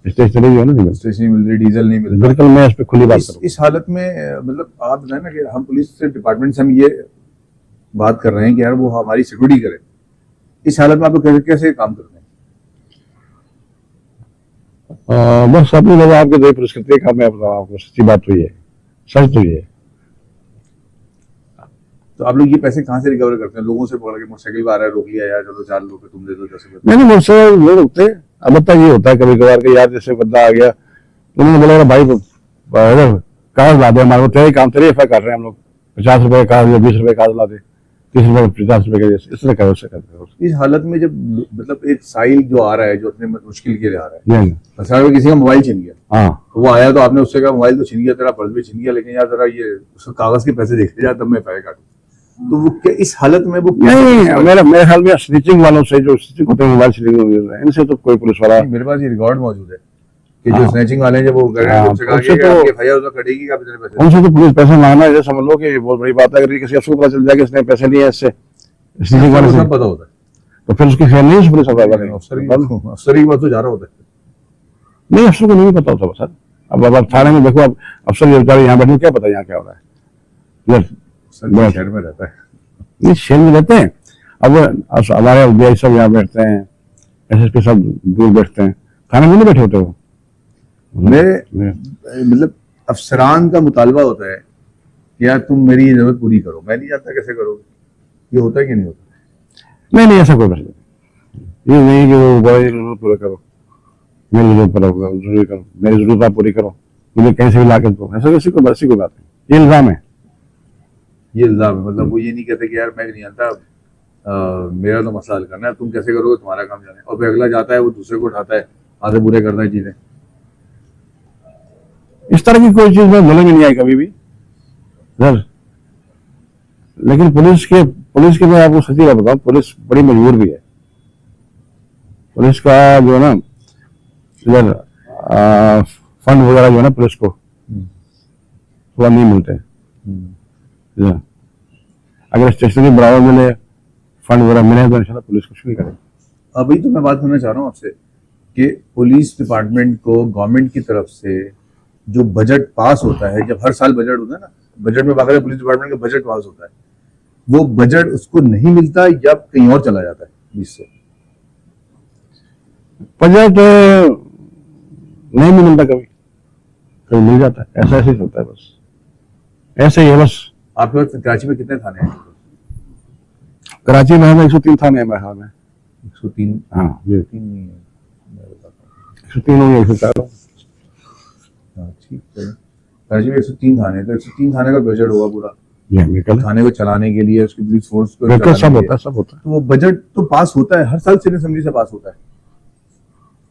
स्टेशनरी जो है ना नहीं मिलती, स्टेशनरी मिल रही, डीजल नहीं मिल रहा। बिल्कुल, मैं इस पे खुली बात करूँ। इस हालत में मतलब आप बताए ना कि हम पुलिस से डिपार्टमेंट से हम ये बात कर रहे हैं कि यार वो हमारी सिक्योरिटी करे, इस हालत में आप लोग कैसे काम करते हैं? बस अपने लोग आपके दो पुरस्कृत काम है, आपको सच्ची बात तो ये है, सच तो ये है। तो आप लोग ये पैसे कहाँ से रिकवर करते हैं? लोगों से पकड़ के मोटरसाइकिल पे आ रहा है, रोक लिया यार, चलो 4 लोग तुम दे दो 10 रुपए। नहीं मुझसे नहीं रुकते। अब तक ये होता है कभी कभार के, यार जैसे बंदा आ गया तो उन्होंने बोला भाई कागज ला दे, हमारे को तेरे काम तेरे एफ कर रहे हैं हम लोग, 50 रुपए का कागज या 20 रुपए का कागज ला दे, 30 रुपए 50 रुपए का, इस तरह करो उससे करते। इस हालत में जब मतलब एक साहिल जो आ रहा है, जो अपने मुश्किल के लिए आ रहा है, नहीं असल में किसी का मोबाइल छिन गया, हाँ तो वो आया तो आपने उससे कहा मोबाइल तो छिन गया तेरा, पर्स भी छिन गया, लेकिन यार जरा ये उसको कागज के पैसे देखे जा, तब मैं पैसे काटूं। तो वो क्या इस हालत में वो नहीं, मेरे ख्याल में स्टिचिंग वालों से, जो स्टिचिंग होते हैं मोबाइल स्टिचिंग, इनसे तो कोई पुलिस वाला, मेरे पास ये रिकॉर्ड मौजूद है कि जो हाँ। स्नैचिंग वाले हैं, जब वो गए हाँ, उनसे कहा उनसे कि तो- आपकी एफआईआर तो कटेगी कि आप इतने पैसे उनसे तो पुलिस पैसे मांगना है, समझ लो कि बहुत बड़ी बात है। अगर किसी अफसर को पता चल जाए कि इसने पैसे लिए हैं इससे स्टिचिंग वाले दें, से, सब पता होता है। तो फिर उसकी खैर नहीं, उस पुलिस वाले अफसर ही बात तो जा रहा होता है। नहीं, अफसर को नहीं पता होता सर। अब आप थाने में देखो, अब अफसर ये बेचारे यहाँ बैठे, क्या पता यहाँ क्या हो रहा है इधर, सर शहर में रहता है। नहीं शहर में रहते हैं। अब हमारे एफबीआई सब यहाँ बैठते हैं, एसएसपी सब दूर बैठते हैं, थाने में नहीं बैठे होते वो। मतलब अफसरान का मुतालबा होता है कि यार तुम मेरी ये जरूरत पूरी करो, मैं नहीं जानता कैसे करोगे, ये होता है कि नहीं होता? नहीं ऐसा कोई मसला नहीं, ये नहीं कि वो बड़ी जरूरत पूरा करो, मेरी जरूरत पूरा जरूरी करो, मेरी जरूरत आप पूरी करो, मुझे कहीं से भी ला कर दो, ऐसा ऐसी कोई बात नहीं। ये इल्जाम है, ये इल्जाम है। मतलब वो ये नहीं कहते कि यार मैं नहीं जानता, मेरा तो मसला हल करना है, तुम कैसे करोगे तुम्हारा काम जाने, और फिर अगला जाता है वो दूसरे को उठाता है, आधे बुरे करता है चीजें। इस तरह की कोई चीज मैं बोले में नहीं आई कभी भी सर। लेकिन पुलिस के मैं आपको सच्ची बात बताऊं, पुलिस बड़ी मजबूर भी है। पुलिस का जो है ना इधर फंड वगैरह जो है ना पुलिस को थोड़ा नहीं मिलते इधर। अगर स्टेशनरी बराबर मिले, फंड वगैरह मिले, तो इंशाल्लाह पुलिस कुछ नहीं करेगी। अभी तो मैं बात करना चाह रहा हूँ आपसे कि पुलिस डिपार्टमेंट को गवर्नमेंट की तरफ से जो बजट पास होता है, जब हर साल बजट होता है ना, बजट में बाकायदा पुलिस डिपार्टमेंट का बजट पास होता है, वो बजट उसको नहीं मिलता या कहीं और चला जाता है बीच से? बजट नहीं मिलता, कभी कभी मिल जाता है, ऐसा ऐसे ही चलता है, बस ऐसे ही है बस। आपके पास कराची में कितने थाने हैं? कराची में हमें 103 थाने हैं मेरे ख्याल में। 103? हाँ जी, 3 नहीं है, मैं बताता हूँ। 103 होंगे, 104 होंगे। हाँ ठीक है, कराची में 103 थाने हैं, तो 103 थाने का बजट होगा पूरा ये मेडिकल थाने को चलाने के लिए, उसकी पुलिस फोर्स को सब चलाने के होता लिए। है, सब होता है। तो वो बजट तो पास होता है हर साल, सिविल असेंबली से पास होता है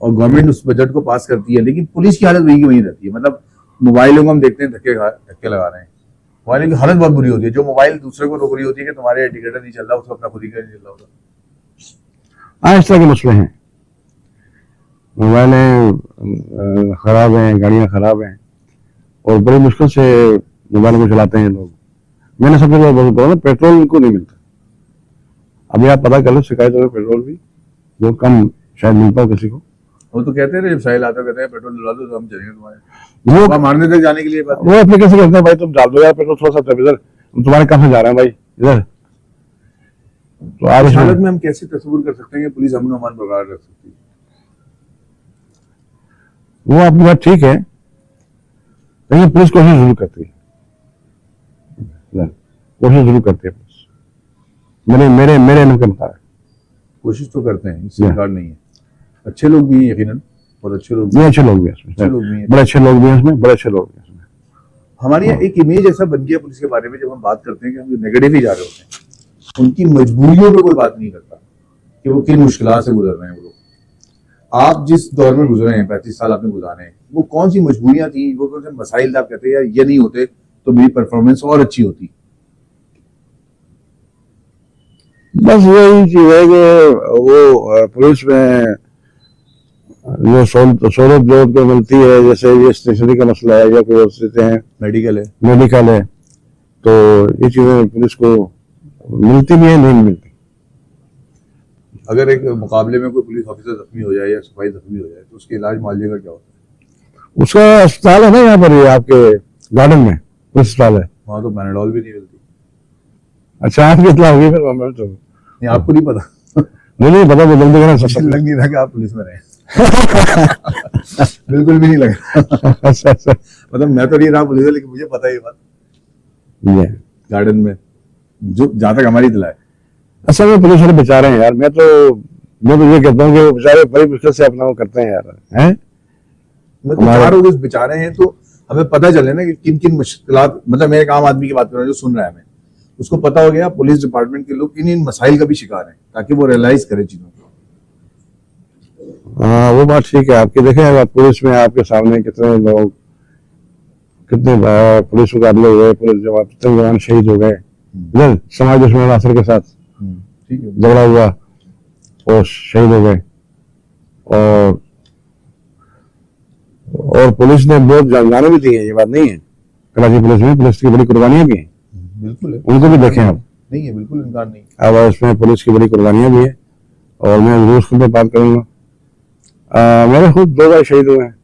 और गवर्नमेंट उस बजट को पास करती है, लेकिन पुलिस की हालत वही की वही रहती है। मतलब मोबाइलों को हम देखते हैं धक्के लगा रहे हैं, मोबाइल की हालत बहुत बुरी होती है। जो मोबाइल दूसरे को रोक रही होती है कि तुम्हारे इंडिकेटर नहीं चल रहा, उसको अपना खुद ही का नहीं चल रहा होता। हाँ, इस तरह के मसले हैं। मोबाइलें खराब हैं, गाड़ियां खराब हैं, और बड़ी मुश्किल से मोबाइल को चलाते हैं लोग। मैंने सबसे बड़ा बोला ना, पेट्रोल इनको नहीं मिलता। अभी आप पता कर लो, शिकायत हो पेट्रोल भी बहुत कम शायद मिलता हो किसी को। वो तो कहते हैं जब साहिल आता है, कहते हैं पेट्रोल डलवा दो तो हम चलेंगे तुम्हारे, वो मारने तक जाने के लिए बात। वो एप्लीकेशन करते हैं, भाई तुम डाल दो यार पेट्रोल थोड़ा सा इधर, तुम्हारे काम से जा रहे हैं भाई इधर। तो आप इस इस हालत में हम कैसे तस्वीर कर सकते हैं कि पुलिस अमन अमान बरकरार रख सकती है? वो आपकी बात ठीक है, लेकिन पुलिस कोशिश जरूर करती है, कोशिश जरूर करती है पुलिस, मेरे अनुभव के मुताबिक। कोशिश तो करते हैं, इससे इनकार नहीं है। अच्छे लोग भी हैं यकीनन, और अच्छे लोग भी, नहीं अच्छे लोग भी हैं इसमें, अच्छे लोग भी हैं। बड़े अच्छे लोग भी हैं इसमें, बड़े अच्छे लोग भी हैं इसमें। हमारी एक इमेज ऐसा बन गया पुलिस के बारे में, जब हम बात करते हैं कि हम नेगेटिव ही जा रहे होते हैं, उनकी मजबूरियों पे कोई बात नहीं करता कि वो किन मुश्किलात से गुजर रहे हैं वो लोग। आप जिस दौर में गुजरे हैं, 35 साल आपने गुजारे हैं, वो कौन सी मजबूरियां थी, वो कौन से मसाइल थे? आप कहते हैं यार ये नहीं होते तो मेरी परफॉर्मेंस और अच्छी होती। बस यही चीज है कि वो पुलिस में जो सहूलत जो को मिलती है, जैसे ये स्टेशनरी का मसला है या कोई स्थिति है, मेडिकल है, तो ये चीजें पुलिस को मिलती भी है, नहीं मिलती। अगर एक मुकाबले में कोई पुलिस ऑफिसर जख्मी हो जाए या सिपाही जख्मी हो जाए तो उसके इलाज मुआवजे का क्या होता है? उसका अस्पताल है ना यहाँ पर, ये आपके गार्डन में पुलिस अस्पताल है, वहां तो पैनाडोल भी नहीं मिलती। अच्छा आपकी इतना होगी फिर मैं तो नहीं, आपको नहीं पता? नहीं पता, वो जल्दी करना मुझे लग नहीं रहा कि आप पुलिस में रहे। बिल्कुल भी नहीं लग रहा। अच्छा अच्छा मतलब मैं तो नहीं रहा पुलिस में, लेकिन मुझे पता है ये बात। ये गार्डन में जो जहां तक हमारी इतला है। असल में पुलिस वाले बेचारे हैं यार, मैं तो ये कहता हूँ कि वो बेचारे बड़ी मुश्किल से अपना वो करते हैं यार, हैं मतलब चार लोग बेचारे हैं, तो हमें पता चले ना कि किन किन मुश्किलात, मतलब मैं एक आम आदमी की बात कर रहा हूँ जो सुन रहा है, हमें उसको पता हो गया पुलिस डिपार्टमेंट के लोग इन इन मसाइल का भी शिकार हैं, ताकि वो रियलाइज करे चीजों को। हाँ वो बात ठीक है आपकी। देखें अगर पुलिस में आपके सामने कितने लोग, कितने पुलिस मुकाबले हुए, पुलिस जवान, कितने जवान शहीद हो गए इधर समाज दुश्मन असर के साथ, ठीक है, झगड़ा हुआ और शहीद हो गए। और पुलिस ने बहुत जाने भी दी है, ये बात नहीं है। कराची पुलिस में पुलिस की बड़ी कुर्बानियां भी हैं, बिल्कुल है, उनको भी देखें आप। नहीं है, बिल्कुल इनकार नहीं। अब इसमें पुलिस की बड़ी कुर्बानियां भी है और मैं जरूर उस पर बात करूंगा। मेरे खुद 2 भाई शहीद हुए हैं।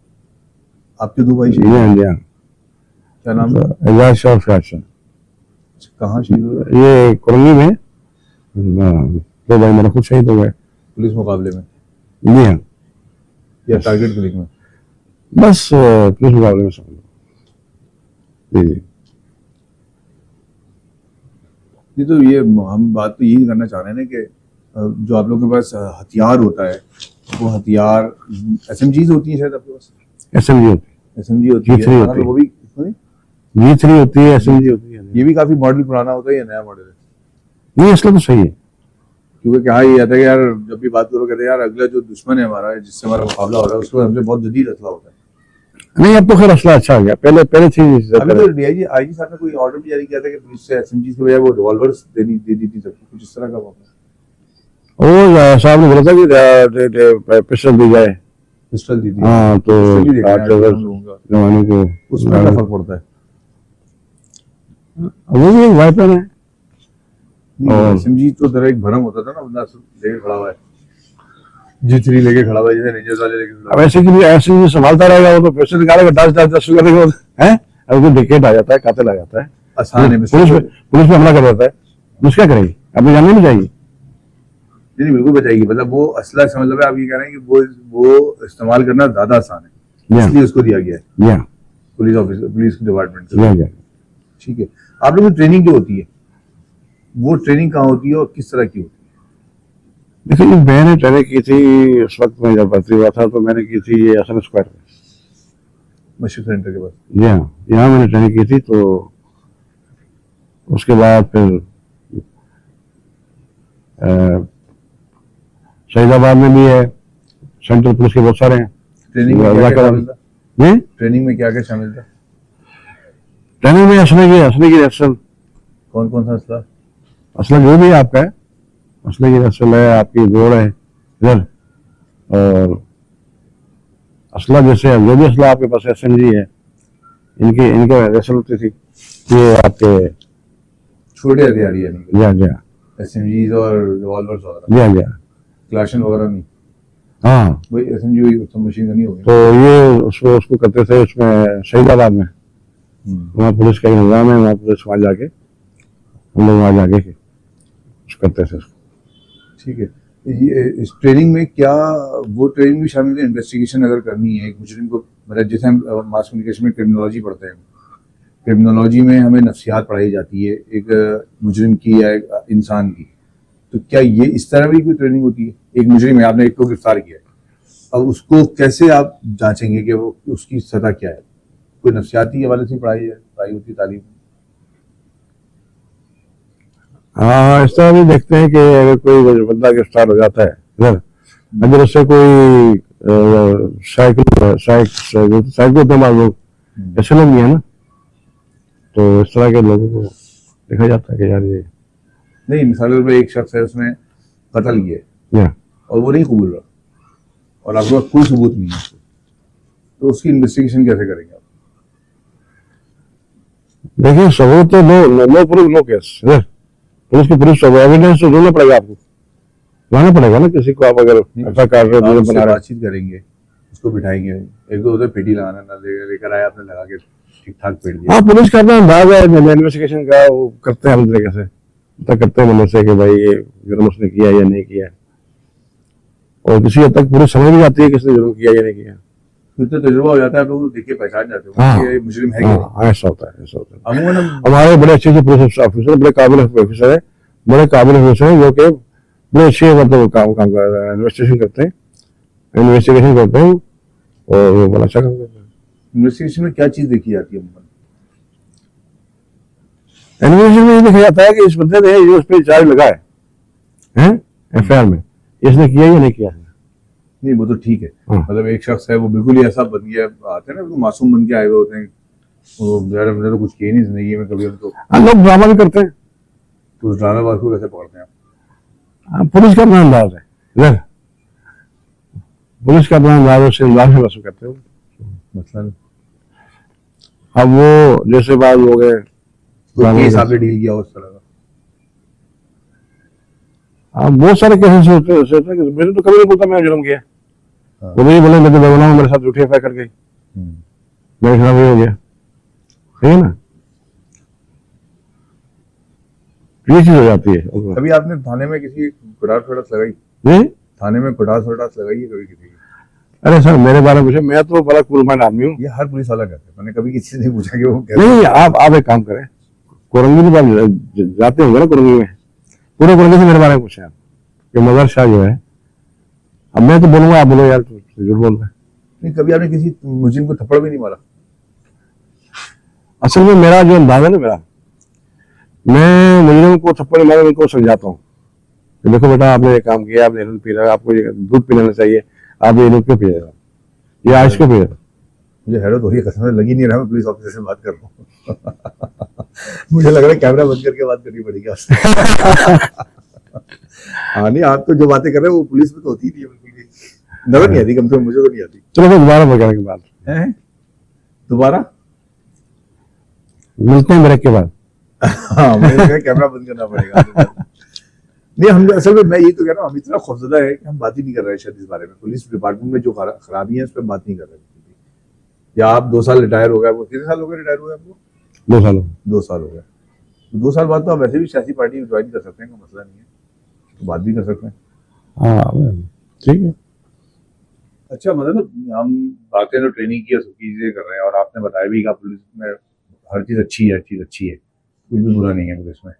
आपके 2 भाई जी शहीद? हाँ जी हाँ। क्या नाम है? एजाज शाह और फयाज शाह। कहाँ शहीद हुए? ये कुरंगी में 2 भाई मेरे खुद शहीद हो गए पुलिस मुकाबले में जी हाँ, या टारगेट किलिंग में? बस पुलिस मुकाबले में समझ लो। जी जी नहीं, तो ये हम बात तो यही करना चाह रहे हैं ना कि जो आप लोगों के पास हथियार होता है, वो हथियार SMGs होती है शायद आपके पास? SMG होती SMG होती G3 है, होती है। वो भी है, G3 होती है, SMG होती है। ये भी काफी मॉडल पुराना होता है या नया मॉडल है? नहीं असला तो सही है। क्योंकि कहा ये जाता है कि यार जब भी बात करो कहते हैं यार अगला जो दुश्मन है हमारा, जिससे हमारा मुकाबला हो रहा है, उसके बाद हमसे बहुत जदीद असला होता है। नहीं अब तो खैर असला अच्छा आ गया, पहले थी। अभी तो DIG IG साहब ने कोई ऑर्डर भी जारी किया था कि पुलिस से SMGs की बजाय वो रिवॉल्वर्स दे दी थी सबको, कुछ इस तरह का मामला। वो साहब ने बोला था कि पिस्टल दी जाए। पिस्टल दी थी? हाँ तो पिस्टल भी देखा है जवानों को, उसमें क्या फर्क पड़ता है? वो भी एक वेपन है। नहीं, SMG तो तरह एक भरम होता था ना, बंदा लेके खड़ा हुआ है, G3 लेके खड़ा हुआ है, जैसे रेंजर्स वाले लेके खड़ा अब हुआ है। ऐसे कि ऐसे ही संभालता रहेगा, वो तो पैसे निकालेगा 10 करेगा है। अब वो डिकेट आ जाता है, कातिल आ जाता है, आसान है पुलिस पे हमला कर देता है, पुलिस क्या करेगी? अपनी जान नहीं जाएगी। नहीं बिल्कुल बचाएगी, मतलब वो असला समझ लो, आप ये कह रहे हैं कि वो इस्तेमाल करना ज्यादा आसान है, इसलिए उसको दिया गया है पुलिस ऑफिसर, पुलिस डिपार्टमेंट से। ठीक है, आप लोगों की ट्रेनिंग जो होती है, वो ट्रेनिंग कहाँ होती है और किस तरह की होती है? देखिए मैंने ट्रेनिंग की थी उस वक्त मैं जब भर्ती हुआ था, तो मैंने की थी ये असम स्क्वायर में, मशरक सेंटर के पास। जी हाँ, यहाँ मैंने ट्रेनिंग की थी। तो उसके बाद फिर शहीदाबाद में भी है, सेंट्रल पुलिस के बहुत सारे हैं। ट्रेनिंग में क्या क्या शामिल था? नहीं ट्रेनिंग में क्या क्या शामिल था? ट्रेनिंग में असले की रसल, कौन कौन सा असला? असला जो भी आपका है, असले की रसल है, आपकी गोड़ है इधर, और असला जैसे जो भी असला आपके पास SMG है, इनके रसल होती थी। ये आपके छोटे हथियार है, जी हाँ, SMGs और रिवॉल्वर्स वगैरह? जी हाँ जी हाँ, क्लाशन वगैरह नहीं? हाँ वही SMG, वही सब मशीन गन ही हो गई। तो ये उसको करते थे उसमें शहीदाबाद में, वहाँ पुलिस का एक निजाम है, वहाँ पुलिस वहाँ जाके हम लोग वहाँ जाके करते थे उसको। ठीक है, ये इस ट्रेनिंग में क्या वो ट्रेनिंग भी शामिल है? इन्वेस्टिगेशन अगर करनी है एक मुजरिम को, मतलब जैसे हम मास कम्युनिकेशन में क्रिमिनोलॉजी पढ़ते हैं, क्रिमिनोलॉजी में हमें नफ्सियात पढ़ाई जाती है एक मुजरिम की या एक इंसान की, तो क्या ये इस तरह भी कोई ट्रेनिंग होती है? एक मुजरिम है, आपने एक को गिरफ्तार किया है, अब उसको कैसे आप जांचेंगे कि वो उसकी सजा क्या है? कोई नफ्सियाती हवाले से पढ़ाई होती है तालीम? हाँ इस तरह भी देखते हैं कि अगर कोई बंदा गिरफ्तार हो जाता है इधर, अगर उससे कोई साइको दिमाग लोग ऐसे लोग भी है ना, तो इस तरह के लोगों को देखा जाता है कि यार ये नहीं, मिसाल पर एक शख्स है उसने कत्ल किया और वो नहीं कबूल रहा और आपके पास कोई सबूत नहीं है, तो उसकी इन्वेस्टिगेशन कैसे करेंगे आप? देखिए सबूत तो नो प्रूफ नो केस, इधर पुलिस एविडेंस तो ढूंढना पड़ेगा, आपको लाना पड़ेगा ना किसी को। आप अगर ऐसा कर रहे हो, बना रहे, बातचीत करेंगे, उसको बिठाएंगे, एक दो उधर पेटी लगाना ना लेकर आया, आपने लगा के ठीक ठाक पेट दिया। हाँ पुलिस का अपना अंदाज है इन्वेस्टिगेशन का, वो करते हैं अलग तरीके से। पता करते हैं बंदे से कि भाई ये जुर्म उसने किया या नहीं किया, और किसी हद तक पूरी समझ भी आती है कि इसने जुर्म किया या नहीं किया। फिर तो तजुर्बा हो जाता है, आप लोग देखिए पहचान जाते हो हाँ। कि ये मुजरिम है कि नहीं। हाँ, ऐसा होता है, ऐसा होता है। अमूमन हम हमारे बड़े अच्छे पुलिस ऑफिसर, बड़े काबिल ऑफिसर है, बड़े काबिल ऑफिसर है, जो कि बड़े अच्छे मतलब काम काम इन्वेस्टिगेशन करते हैं, इन्वेस्टिगेशन करते हैं, और वो बड़ा अच्छा काम करते हैं। इन्वेस्टिगेशन में क्या चीज देखी जाती है अमूमन? इन्वेस्टिगेशन में ये देखा जाता है कि इस बंदे ने जो उस पर चार्ज लगाए हैं एफआईआर में, इसने किया या नहीं किया है। नहीं वो तो ठीक है, हाँ। मतलब एक शख्स है वो बिल्कुल ही ऐसा बन गया, आते हैं ना वो मासूम बन के आए हुए होते हैं, वो यार हमने तो कुछ किया नहीं जिंदगी में कभी, उनको हाँ, लोग ड्रामा भी करते हैं। तो उस ड्रामेबाज को कैसे पकड़ते हैं आप? हाँ, पुलिस का अपना अंदाज है, इधर पुलिस का अपना अंदाज है, उससे अंदाज से वसूल करते हो। मतलब अब वो जैसे बात हो गए केस आपने डील किया उस तरह का? हाँ, बहुत सारे केसेस होते हैं कि मेरे तो कभी नहीं बोलता मैंने जुर्म किया। हाँ। वो नहीं बोले मैं तो बेगुनाह हूं, मेरे साथ झूठी एफआईआर कर गई, मेरे खिलाफ ये हो गया, ठीक है ना, ये चीज हो जाती है। कभी आपने थाने में किसी कुटास वटास लगाई? नहीं, थाने में कुटास वटास लगाई है कभी किसी की? अरे सर मेरे बारे में पूछे, मैं तो बड़ा कूल माइंड आदमी हूँ। ये हर पुलिस वाला कहता है, मैंने कभी किसी से नहीं पूछा कि वो कहता नहीं, आप एक काम करें, कोरंगी में आप जाते होंगे ना, कोरंगी में पूरे कोरंगी से मेरे बारे में पूछे आप कि मगर शाह जो है, अब मैं तो बोलूंगा, आप बोलो यार तू झूठ बोल रहा है। नहीं, कभी आपने किसी मुजरिम को थप्पड़ भी नहीं मारा? असल में मेरा जो अंदाजा है ना, मैं मुजरिम को थप्पड़ नहीं मारा, उनको समझाता हूँ कि देखो बेटा आपने ये काम किया, आपने दूध पी रहा है, आपको ये दूध पी लेना चाहिए, आप ये दूध क्यों पी रहे हो, ये आइस क्यों पी रहे हो। मुझे हैरत हो रही है, कसम से लग ही नहीं रहा मैं पुलिस ऑफिसर से बात कर रहा हूँ। मुझे लग रहा है कैमरा बंद करके बात करनी पड़ेगी आपसे। हाँ नहीं, आप तो जो बातें कर रहे हैं वो पुलिस में तो होती ही नहीं है, बिल्कुल भी नजर नहीं आती, कम से कम मुझे तो नहीं आती। चलो फिर दोबारा वगैरह की बात हैं? दोबारा? मिलते हैं ब्रेक के बाद। हाँ मुझे लगा कैमरा बंद करना पड़ेगा। नहीं, हम असल में मैं ये तो कह रहा हूँ, हम इतना खौफजदा है कि हम बात ही नहीं कर रहे शायद इस बारे में, पुलिस डिपार्टमेंट में जो खराबी है उस पर बात नहीं कर रहे। या आप 2 साल रिटायर हो गए, वो कितने साल हो गए रिटायर हुए आपको? 2 साल 2 साल हो गए। 2 साल बाद तो आप वैसे भी सियासी पार्टी ज्वाइन कर सकते हैं, कोई मसला नहीं है, तो बात भी कर सकते हैं। हाँ ठीक है। अच्छा, मतलब हम बातें तो ट्रेनिंग की चीजें कर रहे हैं, और आपने बताया भी कि पुलिस में हर चीज अच्छी है, हर चीज अच्छी है, कुछ भी बुरा नहीं है पुलिस में।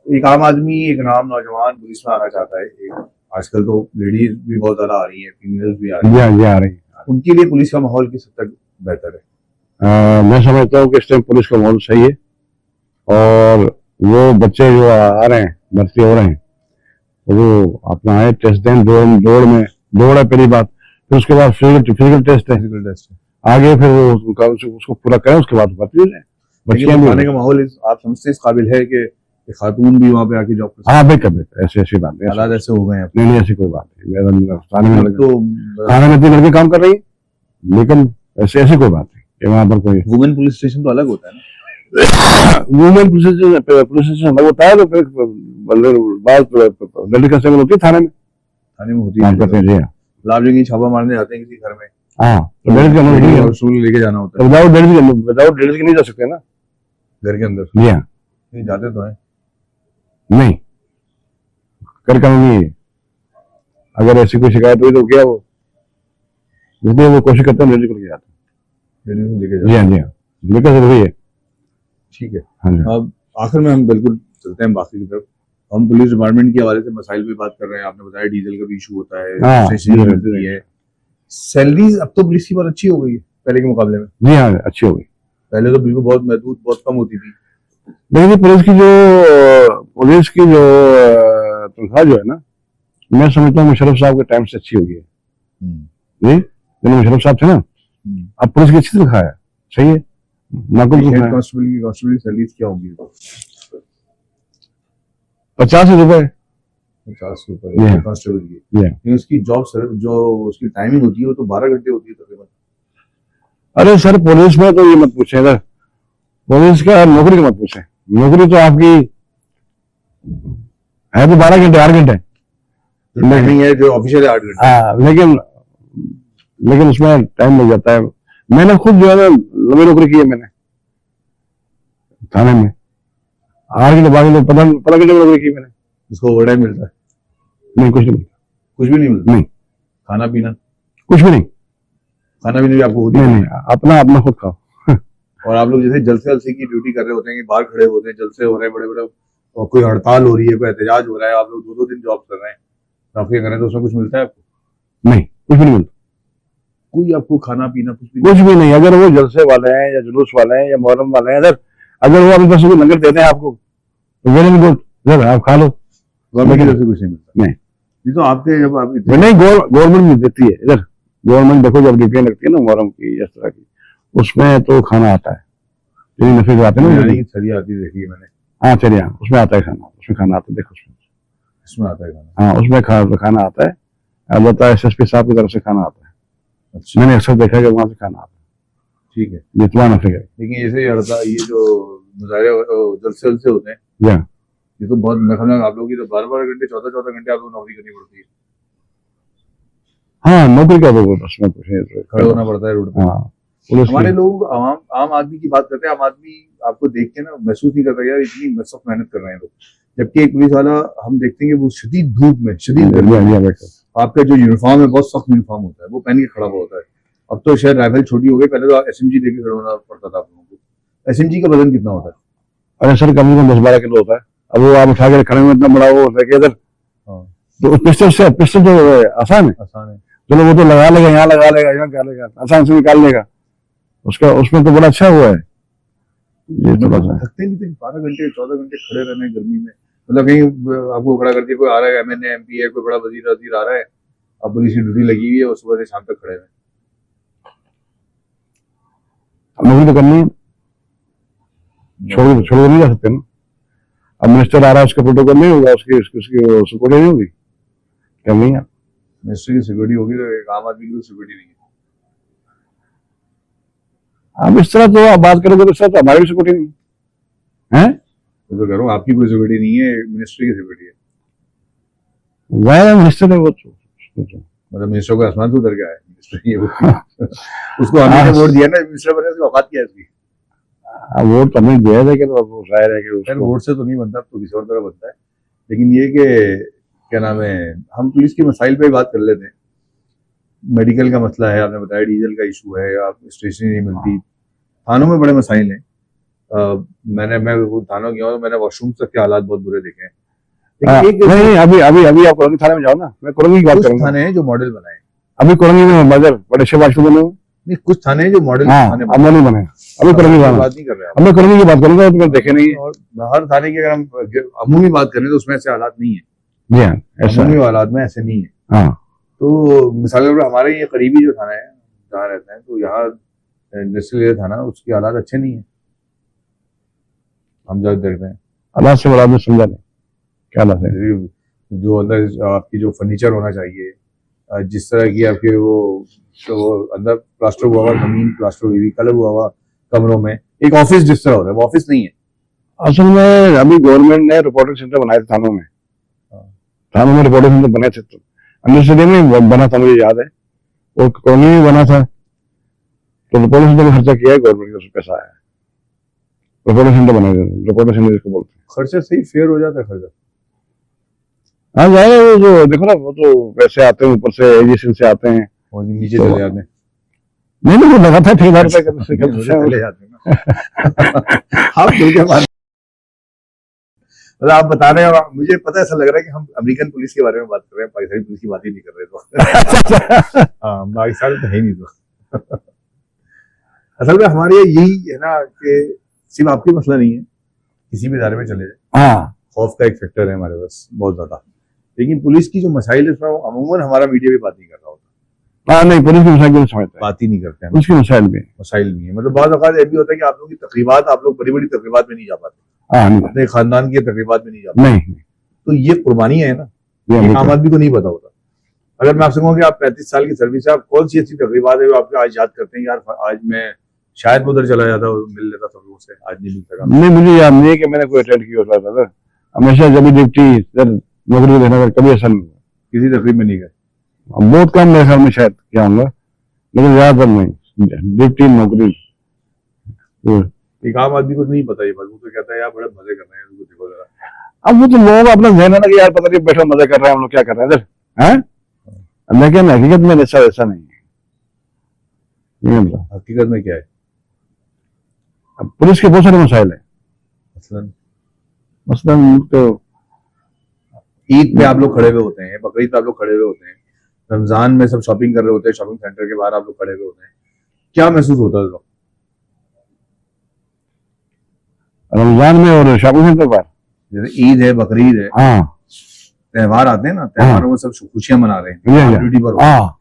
एक आम आदमी, एक नाम नौजवान पुलिस में आना चाहता है, आजकल तो लेडीज भी बहुत ज्यादा आ रही है, फीमेल्स भी आ रही है, आ रही है, उनके लिए पुलिस का माहौल किस हद तक बेहतर है? मैं समझता हूँ कि इस टाइम पुलिस का माहौल सही है, और वो बच्चे जो आ रहे हैं, भर्ती हो रहे हैं, वो अपना है टेस्ट दें, दौड़ है पहली बात, फिर उसके बाद फिजिकल टेस्ट है, आगे फिर वो उसको पूरा करें, उसके बाद भर्ती हो जाए। बच्चियां भी आने का माहौल आप समझते इस काबिल है कि खातून भी वहाँ पे आके जॉब कर? हाँ भाई, कर देते, ऐसी बात नहीं, हालात ऐसे हो गए हैं। नहीं ऐसी कोई बात नहीं, मेरा थाने में तो थाने में 3 लड़के काम कर रही है, लेकिन ऐसी कोई बात नहीं कि वहाँ पर कोई वुमेन पुलिस स्टेशन तो अलग होता है ना? वुमेन पुलिस स्टेशन अलग होता है, तो फिर लेडी कांस्टेबल होती है थाने में होती काम करते हैं जी। हाँ, लाभ जगह छापा मारने जाते हैं किसी घर में, हाँ, तो लेडीज के अंदर रसूल लेके जाना होता है, विदाउट लेडीज के नहीं जा सकते ना घर के अंदर। जी। हाँ, नहीं जाते तो हैं, नहीं कर कानूनी है, अगर ऐसी कोई शिकायत हुई तो क्या वो, इसलिए वो कोशिश करते हैं लेडीज को लेके जाते हैं। लेके जी हाँ, जी हाँ, लेकर जरूरी है। ठीक है। हाँ जी। अब आखिर में हम बिल्कुल चलते हैं बाकी की तरफ। हम पुलिस डिपार्टमेंट के हवाले से मसाइल पे बात कर रहे हैं, आपने बताया डीजल का भी इशू होता है, हाँ, स्टेशनरी मिलती है, सैलरीज अब तो पुलिस की बहुत अच्छी हो गई है पहले के मुकाबले में। जी हाँ, अच्छी हो गई, पहले तो बिल्कुल बहुत महदूद, बहुत कम होती थी। लेकिन पुलिस की जो तनख्वाह जो है ना, मैं समझता हूँ मुशर्रफ साहब के टाइम से अच्छी हो गई है जी। जब मुशर्रफ साहब थे ना, अब पुलिस की अच्छी तनख्वाह है, सही है, माकूल तनख्वाह है। कांस्टेबल की सैलरीज क्या होगी? 50 रुपए 50 रुपए कांस्टेबल की। लेकिन उसकी जॉब जो उसकी टाइमिंग होती है वो तो 12 घंटे होती है तकरीबन। अरे सर, पुलिस में तो ये मत पूछे सर, पुलिस का नौकरी का मत पूछे, नौकरी तो आपकी है तो 12 घंटे 8 घंटे टाइमिंग है जो ऑफिशियल 8 घंटे। हाँ, लेकिन उसमें टाइम लग जाता है। मैंने खुद जो है ना लंबी नौकरी की है मैंने थाने में, हार के तो बाकी तो पता की नौकरी की मैंने। उसको ओवर टाइम मिलता है? नहीं, कुछ नहीं मिलता। कुछ भी नहीं मिलता? नहीं, खाना पीना? कुछ भी नहीं। खाना पीना भी आपको खुद ही नहीं खाना नहीं, अपना अपना खुद खाओ। है? और आप लोग जैसे जलसे जलसे की ड्यूटी कर रहे होते हैं कि बाहर खड़े होते हैं, जलसे हो रहे हैं बड़े बड़े, और कोई हड़ताल हो रही है, कोई एहतजाज हो रहा है, आप लोग 2-2 दिन जॉब कर रहे हैं, नौकरी कर रहे हैं, तो उसमें कुछ मिलता है आपको? नहीं, कुछ भी नहीं मिलता। कोई आपको खाना पीना कुछ भी कुछ भी नहीं। अगर वो जलसे वाले हैं या जुलूस वाले हैं या मुहर्रम वाले हैं, अगर वो अपनी तरफ से लंगर देते हैं आपको तो वेरी गुड, इधर आप खा लो। गवर्नमेंट की तरफ से कुछ नहीं मिलता? नहीं। ये तो आपके जब आप नहीं, गवर्नमेंट भी देती है। इधर गवर्नमेंट देखो, जब ड्यूटियां लगती है ना मुहर्रम की इस तरह की, उसमें तो खाना आता है। यही नफी आते हैं ना, सरिया आती देखी है मैंने। हाँ, चलिए, उसमें आता है खाना, उसमें खाना आता है। देखो इसमें आता है खाना? हाँ, उसमें खाना आता है। अलबत्ता SSP साहब की तरफ से खाना आता है। अच्छा, मैंने अक्सर देखा कि वहां से खाना आता है। ठीक है। जितना नफी है। लेकिन ये जो मुजाहरे जलसे जलसे होते हैं, या ये तो बहुत, मैं समझा आप लोग की तो 12-12 घंटे 14-14 घंटे आप लोग नौकरी करनी पड़ती है। हाँ, नौकरी का तो बस में कुछ खड़े होना पड़ता है रोड पे। हाँ, पुलिस हमारे लोग आम आदमी की बात करते हैं, आम आदमी आपको देख के ना महसूस नहीं करता यार इतनी सख्त मेहनत कर रहे हैं लोग, जबकि एक पुलिस वाला हम देखते हैं कि वो शदीद धूप में, शदीद गर्मी में, आपका जो यूनिफॉर्म है बहुत सख्त यूनिफॉर्म होता है, वो पहन के खड़ा हुआ होता है। अब तो शायद राइफल छोटी हो गई, पहले तो SMG लेके खड़ा होना पड़ता था आप लोगों को। SMG का वजन कितना होता है? अरे सर, कम से कम 10-12 किलो होता है। अब वो आप उठा के खड़े में इतना बड़ा वो होता है कि इधर तो पिस्टल जो आसान है, आसान है। चलो वो तो लगा लेगा, यहाँ लगा लेगा, यहाँ क्या लेगा, आसान से निकाल लेगा उसमें तो बड़ा अच्छा हुआ है। ये थोड़ा सा थकते नहीं थे 12 घंटे 14 घंटे खड़े रहने गर्मी में, मतलब कहीं आपको खड़ा करके कोई आ रहा है, MNA MP है, कोई बड़ा वजीर आ रहा है, अब पुलिस की ड्यूटी लगी हुई है, वो सुबह से शाम तक खड़े हैं। नौकरी तो करनी है, छोड़ नहीं जा सकते ना। अब मिनिस्टर आ रहा है, उसका प्रोटोकॉल नहीं होगा, उसकी सिक्योरिटी नहीं होगी, करनी है। मिनिस्टर की सिक्योरिटी होगी तो एक आम आदमी की सिक्योरिटी नहीं है। अब इस तरह तो आप बात करोगे तो सर, हमारी भी सिक्योरिटी नहीं है। तो कह रहा हूँ आपकी कोई सिक्योरिटी नहीं है, मिनिस्ट्री की सिक्योरिटी है। वह मिनिस्टर है वो मतलब मिनिस्टर को आसमान से उतर गया है, मिनिस्टर ये उसको हमने वोट दिया ना, मिनिस्टर बने, उसकी औकात क्या है इसकी? वोट तो हमें दिया लेकिन वो जाहिर है कि वोट से तो नहीं बनता, तो किसी और तरह बनता है। लेकिन ये कि क्या नाम है, हम पुलिस के मसाइल पे बात कर लेते हैं। मेडिकल का मसला है, आपने बताया, डीजल का इशू है, आप स्टेशनरी नहीं मिलती, थानों में बड़े मसाइल हैं। मैं थानों गया हूँ, मैंने वॉशरूम तक के हालात बहुत बुरे देखे हैं। नहीं, अभी आप कोरंगी थाने में जाओ ना, मैं कोरंगी की बात करूंगा। थाने हैं जो मॉडल बनाए, अभी कोरंगी में बड़े अच्छे वॉशरूम बने हुए। नहीं, कुछ थाने हैं जो मॉडल थाने नहीं बने, अभी कोरंगी बात नहीं कर रहे हैं। मैं कोरंगी की बात करूंगा, तो मैं देखे नहीं। और हर थाने की अगर हम अमूमी बात करें तो उसमें ऐसे हालात नहीं है। जी हाँ, ऐसा अमूमी हालात में ऐसे नहीं है। हाँ, तो मिसाल के तौर पर हमारे ये करीबी जो थाना है जहाँ रहते हैं, तो यहाँ इंडस्ट्रियल थाना, उसके हालात अच्छे नहीं है, हम जब देखते हैं। हालात से बड़ा आदमी समझा नहीं क्या हालात है। जो अंदर आपकी जो फर्नीचर होना चाहिए, जिस तरह की आपके वो तो अंदर प्लास्टर हुआ हुआ, जमीन प्लास्टर हुई हुई, कलर हुआ हुआ कमरों में, एक ऑफिस जिस तरह होता है वो ऑफिस नहीं है। असल में अभी गवर्नमेंट ने रिपोर्टिंग सेंटर बनाए थे थानों में, रिपोर्टिंग सेंटर बने थे, तो अंडर में बना था, मुझे याद है, और कॉलोनी में बना था, तो रिपोर्टिंग सेंटर में खर्चा किया है गवर्नमेंट का, पैसा आया है, रिपोर्टिंग सेंटर बनाए, रिपोर्टिंग सेंटर जिसको बोलते हैं। खर्चा सही फेयर हो जाता है खर्चा। हाँ, जाए वो जो देखो ना, वो तो वैसे आते हैं ऊपर से, एजेंसी से आते हैं और नीचे चले जाते हैं। नहीं, वो लगा था ठेकेदार पे चले जाते हैं ना। आप बिल्कुल मतलब आप बता रहे हो, मुझे पता है, ऐसा लग रहा है कि हम अमेरिकन पुलिस के बारे में बात कर रहे हैं, पाकिस्तानी पुलिस की बात ही नहीं कर रहे। तो हाँ, पाकिस्तान तो है ही नहीं। तो असल में हमारे यही है ना कि सिर्फ आपकी मसला नहीं है, किसी भी इदारे में चले जाए, हाँ, खौफ का एक फैक्टर है हमारे पास बहुत ज्यादा। लेकिन पुलिस की जो मसाइल है उसमें अमूमन हमारा मीडिया भी बात नहीं कर रहा होता। हाँ, नहीं, पुलिस की मसाइल भी समझते हैं, बात ही नहीं करते हैं, उसकी मसाइल भी है। मतलब बहुत औकात ये भी होता है कि आप लोगों की तकरीबात, आप लोग बड़ी बड़ी तकरीबात में नहीं जा पाते, अपने खानदान की तकरीबात में नहीं जा पाते। नहीं, तो ये कुर्बानी है ना, ये आम आदमी को नहीं पता होता। अगर मैं आपसे कहूँ कि आप 35 साल की सर्विस है, आप कौन सी ऐसी तकरीबात है जो आपको आज याद करते हैं, यार आज मैं शायद उधर चला जाता और मिल लेता सब लोगों से, आज नहीं मिल सका। नहीं, मुझे याद नहीं है कि मैंने कोई अटेंड किया होता था। हमेशा जब भी ड्यूटी नौकरी देना था, कभी ऐसा नहीं हुआ, किसी तकरीब में नहीं गए। बहुत कम मेरे ख्याल में शायद क्या होगा, लेकिन ज्यादातर नहीं, ड्यूटी नौकरी। एक आम आदमी को नहीं पता ये बात, वो तो कहता है यार बड़े मजे कर रहे हैं, इनको देखो जरा। अब वो तो लोगों का अपना ध्यान है ना कि यार पता नहीं बैठो मजा कर रहे हैं हम लोग, क्या कर रहे हैं इधर हैं। लेकिन हकीकत में ऐसा नहीं है। ये मतलब हकीकत में क्या है? अब पुलिस के बहुत सारे मसाइल है। मसलन तो ईद पे आप लोग खड़े हुए होते हैं, बकरीद पे आप लोग खड़े हुए होते हैं, रमजान में सब शॉपिंग कर रहे होते हैं, शॉपिंग सेंटर के बाहर आप लोग खड़े हुए होते हैं, क्या महसूस होता है उस वक्त? रमजान में और शॉपिंग सेंटर पर जैसे ईद है, बकरीद है, हाँ त्योहार आते हैं ना, त्योहारों में सब खुशियां मना रहे ये हैं, ये, ड्यूटी पर होते हैं। हाँ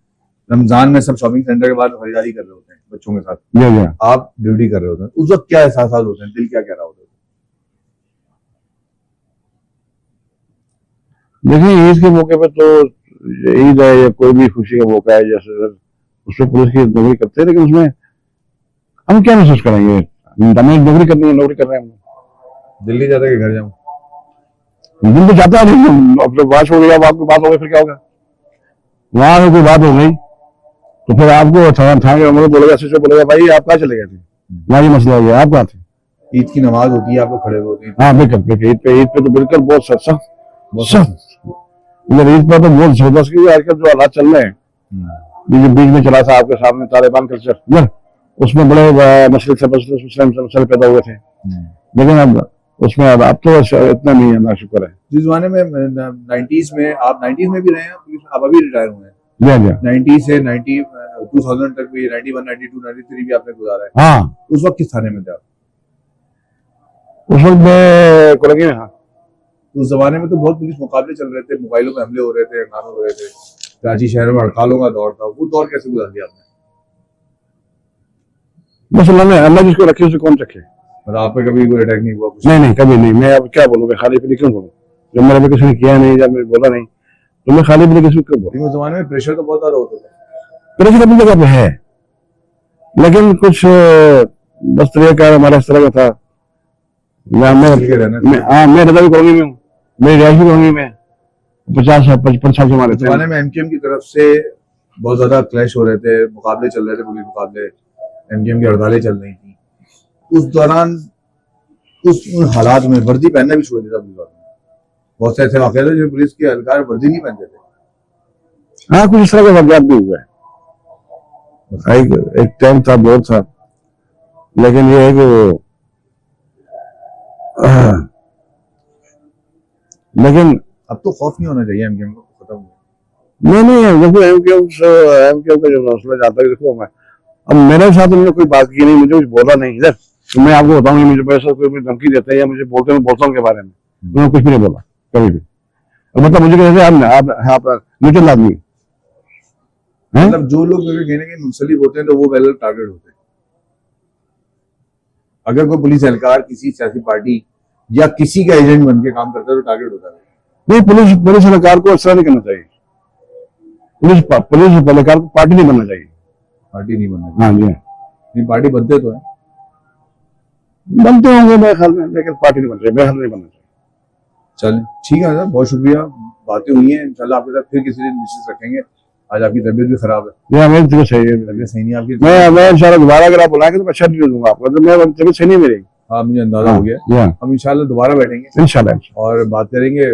रमजान में सब शॉपिंग सेंटर के बाहर खरीदारी कर रहे होते हैं बच्चों के साथ, ये आप ड्यूटी कर रहे होते हैं, उस वक्त क्या एहसास होते हैं, दिल क्या कह रहा होता है? देखिए ईद के मौके पर तो ईद है या कोई भी खुशी का मौका है, जैसे उसमें पुलिस की नौकरी करते हैं, लेकिन उसमें हम क्या महसूस करेंगे? हमें नौकरी करनी है, नौकरी कर रहे हैं हम। दिल्ली जाता है कि घर जाऊं? दिल तो जाता है, लेकिन अब जब बात हो गई, अब आपकी बात हो गई फिर क्या होगा? वहां से कोई बात हो गई तो फिर आपको थाने में बोलेगा, एसएचओ बोलेगा भाई आप कहाँ चले गए थे, वहाँ ये मसला हो गया, आप कहाँ थे? ईद की नमाज होती है, आप लोग खड़े हुए होते हैं, हाँ बिल्कुल बिल्कुल, ईद पे तो बिल्कुल बहुत सख्त मगर ईद पर तो बहुत जबरदस्त, क्योंकि आजकल जो हालात चल रहे हैं, ये जो बीच में चला था आपके सामने तालिबान कल्चर, उसमें बड़े मसले पैदा हुए थे, लेकिन अब उसमें अब तो इतना नहीं है, अल्लाह शुक्र है। जिस जमाने में 90s में, आप 90s में भी रहे हैं, आप अभी रिटायर हुए हैं, जी जी 90 से 2000 तक भी, 91, 92, 93 भी आपने गुजारा है। हाँ, उस वक्त किस थाने में थे आप? उस वक्त मैं कोलंगी में था। उस जमाने में तो बहुत पुलिस मुकाबले चल रहे थे, मोबाइलों पे हमले हो रहे थे, हंगामे हो रहे थे, कराची शहर में हड़तालों का दौर था, वो दौर कैसे गुजार दिया आपने? बस अल्लाह जिसको रखे उसे कौन रखे। मतलब आप पे कभी कोई अटैक नहीं हुआ? कुछ नहीं कभी नहीं। मैं अब क्या बोलूँ, मैं खाली पीली क्यों बोलूँ? जब मेरे पे किसी ने किया नहीं, जब मैं बोला नहीं, तो मैं खाली पीली किसी को क्यों बोलूँ? उस जमाने में प्रेशर तो बहुत ज्यादा होता था। प्रेशर अपनी जगह पे है, लेकिन कुछ बस तरीका हमारा इस तरह का था। मैं रजा भी करूंगी में हूँ, मेरी रिहायश भी करूंगी में 50-55 साल से हमारे जमाने में एमकेएम की तरफ से बहुत ज्यादा क्लैश हो रहे थे, मुकाबले चल रहे थे, पुलिस मुकाबले, एमकेएम की हड़तालें चल रही थी। उस दौरान उन हालात में वर्दी पहनना भी छोड़ दिया पुलिस वालों ने। बहुत से ऐसे वाकये थे जो पुलिस के एहलकार वर्दी नहीं पहनते थे। हाँ, कुछ इस तरह का वाकयात भी हुआ है। एक टाइम था, दौर था, लेकिन ये है कि लेकिन अब तो खौफ नहीं होना चाहिए एमकेएम को, खत्म हो गया। नहीं देखो एमकेएम का जो मसला जाता है, देखो मैं अब मेरे साथ उन्होंने कोई बात की नहीं, मुझे कुछ बोला नहीं इधर, तो मैं आपको बताऊंगी, मुझे पैसा कोई धमकी देता है या मुझे बोलते हैं, बोलता हूँ के बारे में, उन्होंने कुछ भी नहीं बोला कभी भी। और मतलब मुझे कहते आप न्यूट्रल आदमी, मतलब जो लोग कहने के मुंसलिक होते हैं तो वो पहले टारगेट होते हैं। अगर कोई पुलिस एहलकार किसी सियासी पार्टी या किसी का एजेंट बन के काम करता है तो टारगेट होता है। नहीं, पुलिस एहलकार को ऐसा नहीं करना चाहिए। पुलिस एहलकार को पार्टी नहीं बनना चाहिए। पार्टी नहीं बनना चाहिए। हाँ जी, नहीं पार्टी बनते तो है, बनते होंगे मेरे ख्याल में, लेकिन पार्टी नहीं बनना चाहिए, मेरे ख्याल नहीं बनना चाहिए। चल ठीक है सर, बहुत शुक्रिया, बातें हुई हैं, इंशाल्लाह आपके साथ फिर किसी दिन डिस्कस रखेंगे। आज आपकी तबीयत भी खराब है। मेरी तबीयत सही है, तबीयत सही नहीं है आपकी? मैं इंशाल्लाह दोबारा अगर आप बुलाएंगे तो अच्छा रिव्यू दूंगा आपको, तो मैं तबीयत सही नहीं मेरी। हाँ मुझे अंदाजा हो गया। हम इंशाल्लाह दोबारा बैठेंगे इंशाल्लाह और बात करेंगे।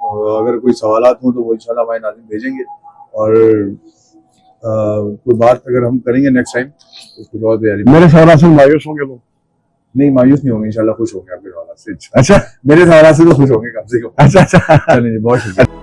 अगर कोई सवालात हो तो वो इंशाल्लाह हमारे नाज़िम भेजेंगे, और कोई बात अगर हम करेंगे नेक्स्ट टाइम उसको बहुत तैयारी। मेरे सवाल से मायूस होंगे लोग? नहीं मायूस नहीं होंगे, इंशाल्लाह खुश होंगे आपके सवाल से। अच्छा, मेरे सवाल से तो खुश होंगे कम से कम। अच्छा चलिए बहुत शुक्रिया।